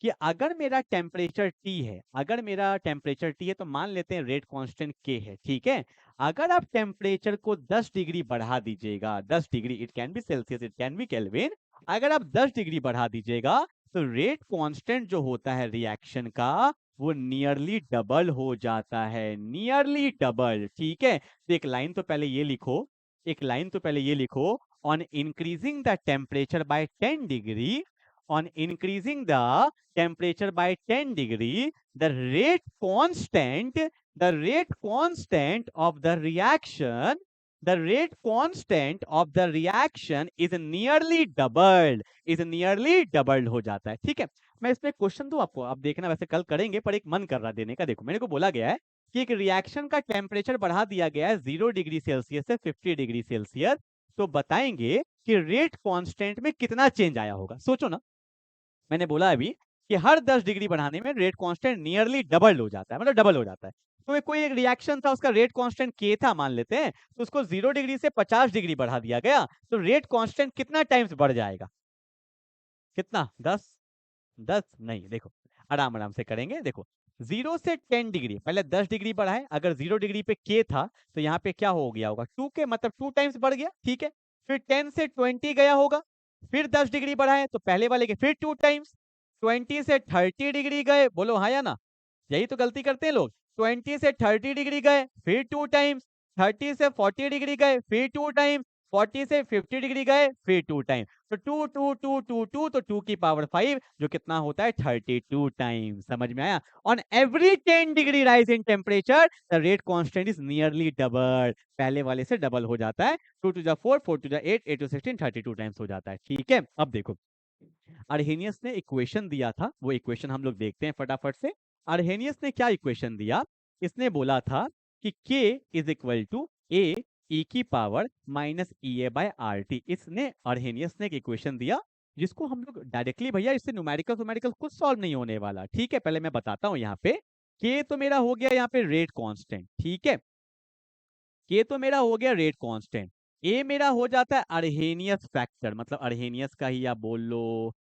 कि अगर मेरा टेम्परेचर T है, अगर मेरा टेम्परेचर T है, तो मान लेते हैं रेट कांस्टेंट K है, ठीक है। अगर आप टेम्परेचर को 10 डिग्री बढ़ा दीजिएगा, 10 degree, it can B Celsius, it can B kelvin, अगर आप 10 डिग्री बढ़ा दीजिएगा, तो रेट कांस्टेंट जो होता है रिएक्शन का वो नियरली डबल हो जाता है, नियरली डबल। ठीक है, तो एक लाइन तो पहले ये लिखो, एक लाइन तो पहले ये लिखो, on increasing the temperature by 10 degree, on increasing the temperature by 10 degree, the rate constant, the rate constant of the reaction, the rate constant of the reaction is nearly doubled, is nearly doubled हो जाता है। ठीक है, मैं इसमें क्वेश्चन दूं आपको, आप देखना, वैसे कल करेंगे पर एक मन कर रहा देने का। देखो मेरे को बोला गया है कि एक रिएक्शन का टेम्परेचर बढ़ा दिया गया है 0 डिग्री सेल्सियस से 50 डिग्री सेल्सियस, तो बताएंगे कि रेट कांस्टेंट में कितना चेंज आया होगा। सोचो ना, मैंने बोला अभी कि हर 10 डिग्री बढ़ाने में रेट कांस्टेंट नियरली डबल हो जाता है, मतलब डबल हो जाता है। तो कोई एक रिएक्शन था, उसका रेट कांस्टेंट के था मान लेते हैं, तो उसको 0 डिग्री से 50 डिग्री बढ़ा दिया गया, तो रेट कांस्टेंट कितना टाइम्स बढ़ जाएगा? कितना? 10? 10 नहीं, देखो आराम आराम से करेंगे। देखो 0 से 10 डिग्री, पहले 10 डिग्री बढ़ाए, अगर 0 डिग्री पे के था तो यहाँ पे क्या हो गया होगा? 2 के, मतलब 2 टाइम्स बढ़ गया। ठीक है, फिर 10 से 20 गया होगा, फिर 10 डिग्री बढ़ाए तो पहले वाले के फिर 2 टाइम्स, 20 से 30 डिग्री गए, बोलो हाँ या ना? यही तो गलती करते हैं लोग। 20 से 30 डिग्री गए, फिर 2 टाइम्स, 30 से 40 डिग्री गए, फिर 2 टाइम्स, 40 से 50 डिग्री गए, फिर 2 टाइम, तो 2 2 2 2 2, तो 2 की पावर 5 जो कितना होता है 32 टाइम्स। समझ में आया? On every 10 degree rise in temperature the rate constant is nearly double, पहले वाले से डबल हो जाता है। 2 to the 4, 4 to the 8, 8 to 16, 32 times हो जाता है। ठीक है, अब देखो अर्हेनियस ने इक्वेशन दिया था, वो इक्वेशन हम लोग देखते हैं फटाफट से। अर्हेनियस ने क्या इक्वेशन दिया? इसने बोला था कि K is equal to A e की power minus EA by RT। इसने अर्हेनियस ने एक इक्वेशन दिया जिसको हम लोग डायरेक्टली, भैया इससे न्यूमेरिकल कुछ सॉल्व नहीं होने वाला। ठीक है, पहले मैं बताता हूं। यहाँ पे K तो मेरा हो गया यहाँ पे रेट कांस्टेंट। ठीक है, K तो मेरा हो गया रेट कांस्टेंट, A मेरा हो जाता है अर्हेनियस फैक्टर, मतलब अर्हेनियस का ही आप बोल लो।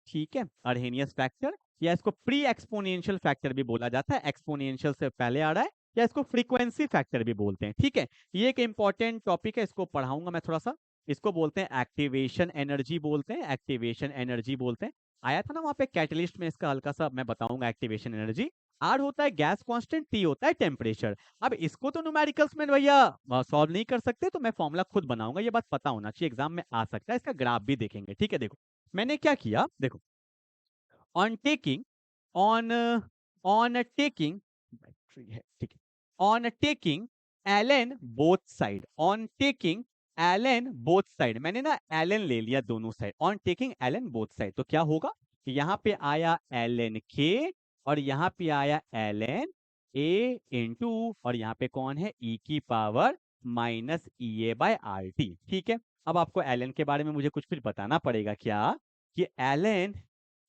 ठीक है, अर्हेनियस फैक्टर, या इसको प्री एक्सपोनेंशियल फैक्टर भी बोला जाता है, एक्सपोनेंशियल से पहले आ रहा है, या इसको फ्रीक्वेंसी फैक्टर भी बोलते हैं। ठीक है, ये एक इंपॉर्टेंट टॉपिक है, इसको पढ़ाऊंगा मैं थोड़ा सा। इसको बोलते हैं एक्टिवेशन एनर्जी, बोलते हैं एक्टिवेशन एनर्जी बोलते हैं। आया था ना वहां पे कैटलिस्ट में, इसका हल्का सा मैं बताऊंगा एक्टिवेशन एनर्जी। आर होता है गैस कांस्टेंट, टी होता है टेम्परेचर। अब इसको तो न्यूमेरिकल्स में भैया सॉल्व नहीं कर सकते, तो मैं फॉर्मूला खुद बनाऊंगा, ये बात पता होना चाहिए, एग्जाम में आ सकता है। इसका ग्राफ भी देखेंगे। ठीक है, देखो मैंने क्या किया, देखो on taking on taking battery है, ठीक है, on taking ln both side, on taking ln both side, मैंने ना ln ले लिया दोनों side, on taking ln both side, तो क्या होगा? यहाँ पे आया ln k और यहाँ पे आया ln a इंटू, और यहाँ पे कौन है? e की power minus EA by RT। ठीक है, अब आपको ln के बारे में मुझे कुछ कुछ बताना पड़ेगा क्या, कि ln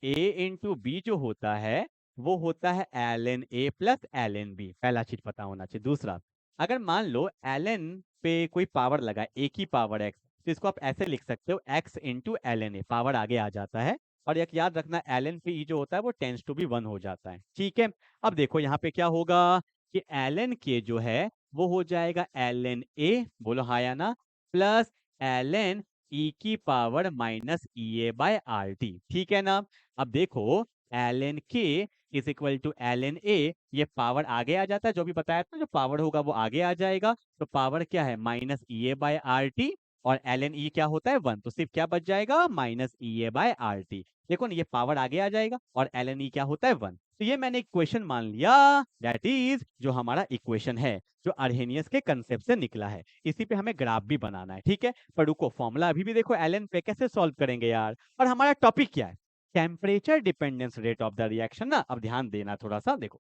a इंटू बी जो होता है वो होता है ln a plus ln b, पहला चीज पता होना चाहिए। दूसरा, अगर मान लो ln पे कोई पावर लगा a की पावर x, तो इसको आप ऐसे लिख सकते हो x into ln a, power आगे आ जाता है। और एक याद रखना, ln पे e जो होता है वो टेंस टू बी 1 हो जाता है। ठीक है, अब देखो यहाँ पे क्या होगा कि ln k जो है वो हो जाएगा ln a, बोलो हाँ या ना, प्लस ln e की power minus EA by RT। ठीक है ना? अब देखो ln k is equal to ln a, ये पावर आगे आ जाता है, जो भी बताया था, जो पावर होगा वो आगे आ जाएगा। तो पावर क्या है? माइनस EA बाय RT, और ln e क्या होता है? 1, तो सिर्फ क्या बच जाएगा? Minus EA by RT। देखो ना, ये पावर आगे आ जाएगा, और ln e क्या होता है? 1। तो ये मैंने इक्वेशन मान लिया, दैट इज जो हमारा इक्वेशन है, जो अर्हेनियस के कंसेप्ट से निकला है। इसी पे हमें ग्राफ भी बनाना है। ठीक है, पर रुको, फॉर्मूला अभी भी देखो, ln पे कैसे सॉल्व करेंगे यार। और हमारा टॉपिक क्या है? Temperature dependence rate of the reaction ना। अब ध्यान देना थोड़ा सा, देखो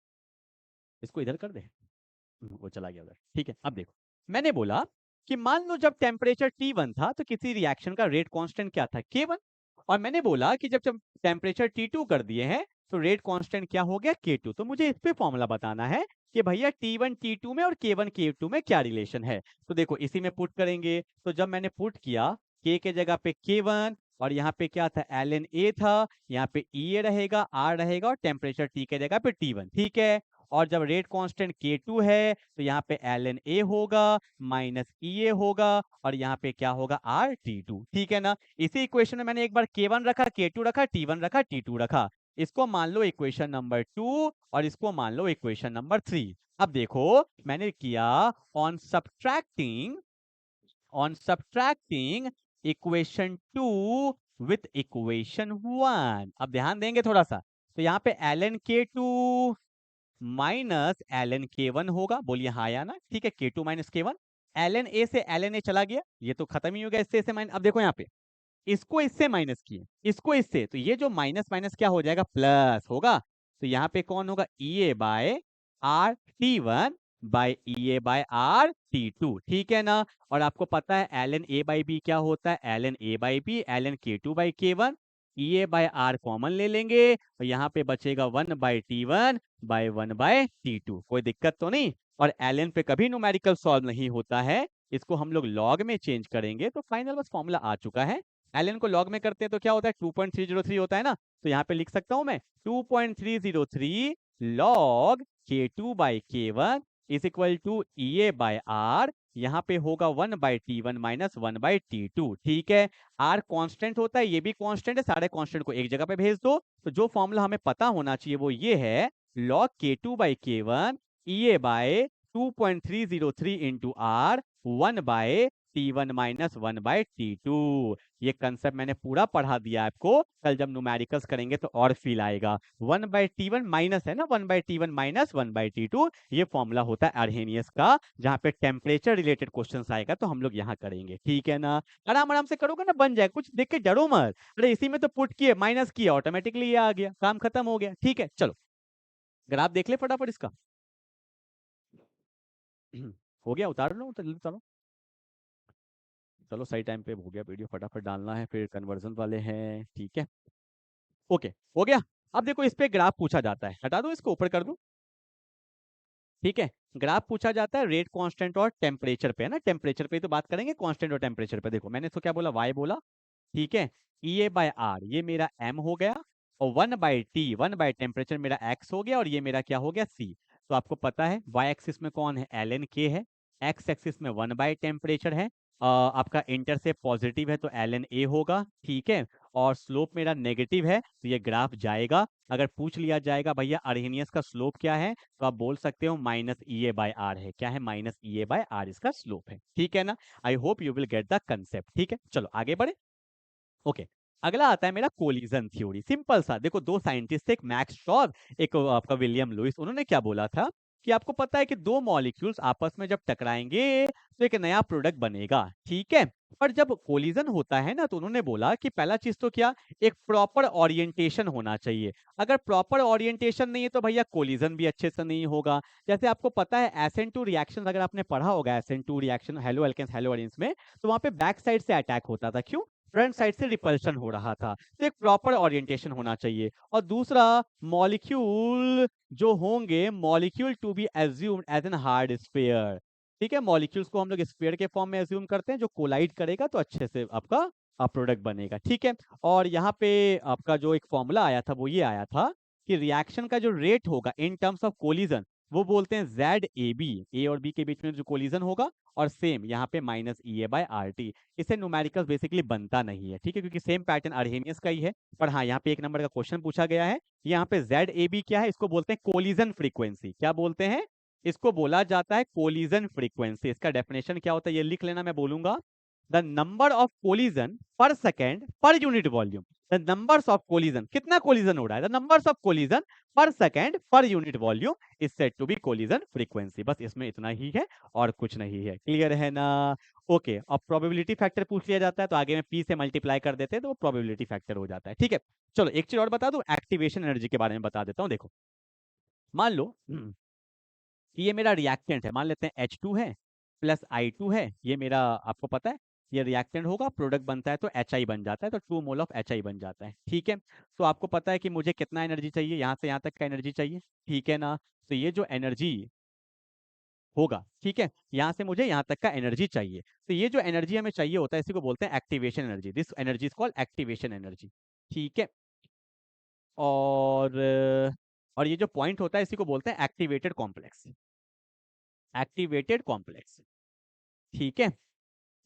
इसको इधर कर दे, वो चला गया उधर। ठीक है, अब देखो मैंने बोला कि मान लो जब टेम्परेचर T1 था तो किसी रिएक्शन का रेट कांस्टेंट क्या था? K1। और मैंने बोला कि जब जब टेम्परेचर T2 कर दिए हैं तो रेट कांस्टेंट क्या हो गया? K2। तो मुझे इस पे फॉर्मूला बताना है कि भैया T1 T2 में और K1 K2 में क्या रिलेशन है। तो देखो इसी में पुट करेंगे, तो जब मैंने पुट किया K के जगह पे K1, और यहाँ पे क्या था? ln A था, यहाँ पे EA रहेगा, R रहेगा, और टेम्परेचर T के जगह पे T1। ठीक है, और जब रेट कांस्टेंट K2 है तो यहाँ पे ln A होगा माइनस EA होगा, और यहाँ पे क्या होगा? RT2। ठीक है ना? इसी इक्वेशन में मैंने एक बार K1 रखा, K2 रखा, T1 रखा, T2 रखा, इसको मान लो इक्वेशन नंबर 2 और इसको मान लो इक्वेशन नंबर 3। अब देखो मैंने किया on subtracting equation 2 with equation 1। अब ध्यान देंगे थोड़ा सा, तो यहाँ पे ln k2 minus ln k1 होगा। बोलिए हाँ या ना। ठीक है, k2 minus k1, ln a से ln a चला गया, ये तो खत्म ही हो गया इससे माइनस। अब देखो यहाँ पे इसको इससे माइनस किए, इसको इससे, तो ये जो माइनस माइनस क्या हो जाएगा, प्लस होगा। तो यहाँ पे कौन होगा, E A by R T one by E A by R T two. ठीक है ना। और आपको पता है L N A by B क्या होता है, L N A by B L N K two by K one. E A by R common ले लेंगे और यहाँ पे बचेगा 1/T1/1/T2। कोई दिक्कत तो नहीं। और एल एन पे कभी न्यूमेरिकल सॉल्व नहीं होता है, इसको हम लोग लॉग में चेंज करेंगे तो फाइनल बस फॉर्मूला आ चुका है। ln को log में करते हैं तो क्या होता है, 2.303 होता है ना। तो यहाँ पे लिख सकता हूं मैं 2.303 log k2 by k1 is equal to E A by R. यहाँ पे होगा 1/T1 माइनस 1/T2। ठीक है, आर कांस्टेंट होता है, ये भी कांस्टेंट है, सारे कांस्टेंट को एक जगह पे भेज दो। तो जो फॉर्मूला हमें पता होना चाहिए वो ये है, log k2 by k1 E A by 2.303 into R 1/T1 minus 1/T2। ये कंसेप्ट मैंने पूरा पढ़ा दिया आपको, कल जब न्यूमेरिकल्स करेंगे तो और फील आएगा। 1/T1 माइनस है ना, 1/T1 माइनस 1/T2, ये फॉर्मूला होता है अर्हेनियस का। जहां पे टेम्परेचर रिलेटेड क्वेश्चंस आएगा तो हम लोग यहाँ करेंगे। ठीक है ना, आराम आराम से करोगे ना, बन जाए, कुछ देख के डरो मत। अरे इसी में तो पुट किए माइनस किया, ऑटोमेटिकली ये आ गया, काम खत्म हो गया। ठीक है, चलो ग्राफ देख ले फटाफट इसका। हो गया, उतार लो, जल्दी उतारो। चलो सही टाइम पे हो गया, वीडियो फटाफट डालना है, फिर कन्वर्जन वाले हैं। ठीक है, ओके हो गया। अब देखो इस पे ग्राफ पूछा जाता है, हटा दो इसको, ऊपर कर दो। ठीक है, ग्राफ पूछा जाता है रेट कांस्टेंट और टेम्परेचर पे, है ना। टेम्परेचर पे तो बात करेंगे, कांस्टेंट और टेम्परेचर पे। देखो मैंने इसको क्या बोला, y बोला। ठीक है, ई ए बाय आर ये मेरा m हो गया, और 1/T 1/टेम्परेचर मेरा x हो गया, और ये मेरा क्या हो गया c। तो आपको पता है y एक्सिस में कौन है, ln k है, x एक्सिस में 1/टेम्परेचर है। आपका इंटर से पॉजिटिव है तो ln a होगा। ठीक है, और स्लोप मेरा नेगेटिव है तो ये ग्राफ जाएगा। अगर पूछ लिया जाएगा भैया अर्हेनियस का स्लोप क्या है, तो आप बोल सकते हो minus E A by R है। क्या है, minus E A by R इसका स्लोप है। ठीक है ना। I hope you will get the concept. ठीक है, चलो आगे बढ़े। ओके, अगला आता है मेरा कोलिजन थ्योरी। सिंपल सा, देखो दो साइंटिस्ट थे, एक मैक्स श्योर, एक आपका विलियम लुइस। उन्होंने क्या बोला था कि आपको पता है कि दो मॉलिक्यूल्स आपस में जब टकराएंगे तो एक नया प्रोडक्ट बनेगा। ठीक है, पर जब कोलिजन होता है ना, तो उन्होंने बोला कि पहला चीज तो क्या, एक प्रॉपर ओरिएंटेशन होना चाहिए। अगर प्रॉपर ओरिएंटेशन नहीं है तो भैया कोलिजन भी अच्छे से नहीं होगा। जैसे आपको पता है SN2 रिएक्शन, अगर आपने पढ़ा होगा SN2 reaction halo alkanes halo arenes में, तो वहां पे बैक साइड से अटैक होता था। क्यों, फ्रंट साइड से रिपल्शन हो रहा था। तो एक प्रॉपर ओरिएंटेशन होना चाहिए। और दूसरा, मॉलिक्यूल जो होंगे, molecule to be assumed as an hard sphere. ठीक है, मॉलिक्यूल्स को हम लोग स्फीयर के फॉर्म में एज्यूम करते हैं, जो कोलाइड करेगा तो अच्छे से आपका प्रोडक्ट बनेगा। ठीक है, और यहाँ पे आपका जो एक फॉर्मूला आया था वो ये आया था कि रिएक्शन का जो रेट होगा इन टर्म्स ऑफ कोलिजन, वो बोलते हैं जेड ए बी, ए और बी के बीच में जो कोलिजन होगा, और सेम यहाँ पे minus E A by R T. इससे न्यूमेरिकल बेसिकली बनता नहीं है। ठीक है, क्योंकि सेम पैटर्न अर्हेनियस का ही है। पर हाँ, यहाँ पे एक नंबर का क्वेश्चन पूछा गया है। यहाँ पे जेड ए बी क्या है, इसको बोलते हैं कोलिजन फ्रीक्वेंसी। क्या बोलते हैं, इसको बोला जाता है कोलिजन फ्रीक्वेंसी। इसका डेफिनेशन क्या होता है ये लिख लेना, मैं बोलूंगा। The number of collision per second per unit volume. The numbers of collision, कितना कोलिजन हो रहा है, the numbers of collision per second per unit volume is said to be collision frequency. बस इसमें इतना ही है और कुछ नहीं है। क्लियर है ना। ओके, अब प्रोबेबिलिटी फैक्टर पूछ लिया जाता है तो आगे में p से मल्टीप्लाई कर देते हैं तो वो प्रोबेबिलिटी फैक्टर हो जाता है। ठीक है, चलो एक चीज और बता दूं, एक्टिवेशन एनर्जी के बारे में बता देता हूं। देखो मान लो कि ये मेरा रिएक्टेंट है, मान लेते हैं H2 है प्लस I2 है। ये मेरा आपको पता है ये रिएक्टेंट होगा, प्रोडक्ट बनता है तो HI बन जाता है, तो 2 मोल ऑफ HI बन जाता है। ठीक है, तो आपको पता है कि मुझे कितना एनर्जी चाहिए, यहाँ से यहाँ तक का एनर्जी चाहिए। ठीक है ना, तो ये जो एनर्जी होगा, ठीक है, यहाँ से मुझे यहाँ तक का एनर्जी चाहिए। तो ये जो एनर्जी हमें चाहिए होता है, इसी को बोलते हैं activation energy. This energy is called activation energy. ठीक है, और और ये जो पॉइंट होता है इसी को बोलते हैं एक्टिवेटेड कॉम्प्लेक्स। Activated complex. ठीक है,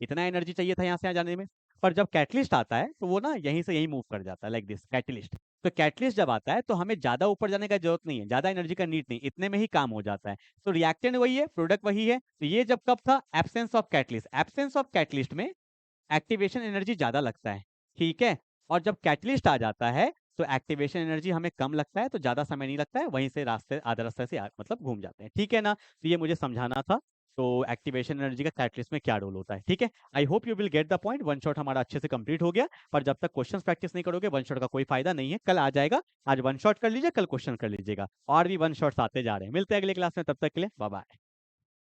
इतना एनर्जी चाहिए था यहाँ से यहाँ जाने में। पर जब कैटलिस्ट आता है तो वो ना यहीं से यहीं मूव कर जाता है, लाइक दिस कैटलिस्ट। तो कैटलिस्ट जब आता है तो हमें ज्यादा ऊपर जाने का जरूरत नहीं है, ज्यादा एनर्जी का नीड नहीं, इतने में ही काम हो जाता है। तो रिएक्टेंट वही है, प्रोडक्ट वही है। तो ये जब कब था, absence of catalyst. Absence of catalyst में एक्टिवेशन एनर्जी ज्यादा लगता है, ठीक है। और जब कैटलिस्ट आ जाता है तो एक्टिवेशन एनर्जी हमें कम लगता है, तो ज्यादा समय नहीं लगता है, वहीं से रास्ते आधे रास्ते से मतलब घूम जाते हैं, ठीक है ना। तो ये मुझे समझाना था। तो एक्टिवेशन एनर्जी का कैटलिस्ट में क्या रोल होता है, ठीक है। आई hope you will get the point. One shot हमारा अच्छे से कंप्लीट हो गया, पर जब तक क्वेश्चन प्रैक्टिस नहीं करोगे वन शॉट का कोई फायदा नहीं है। कल आ जाएगा, आज वन शॉट कर लीजिए, कल क्वेश्चन कर लीजिएगा, और भी वन शॉट्स आते जा रहे हैं। मिलते हैं अगले क्लास में, तब तक के लिए बाय बाय।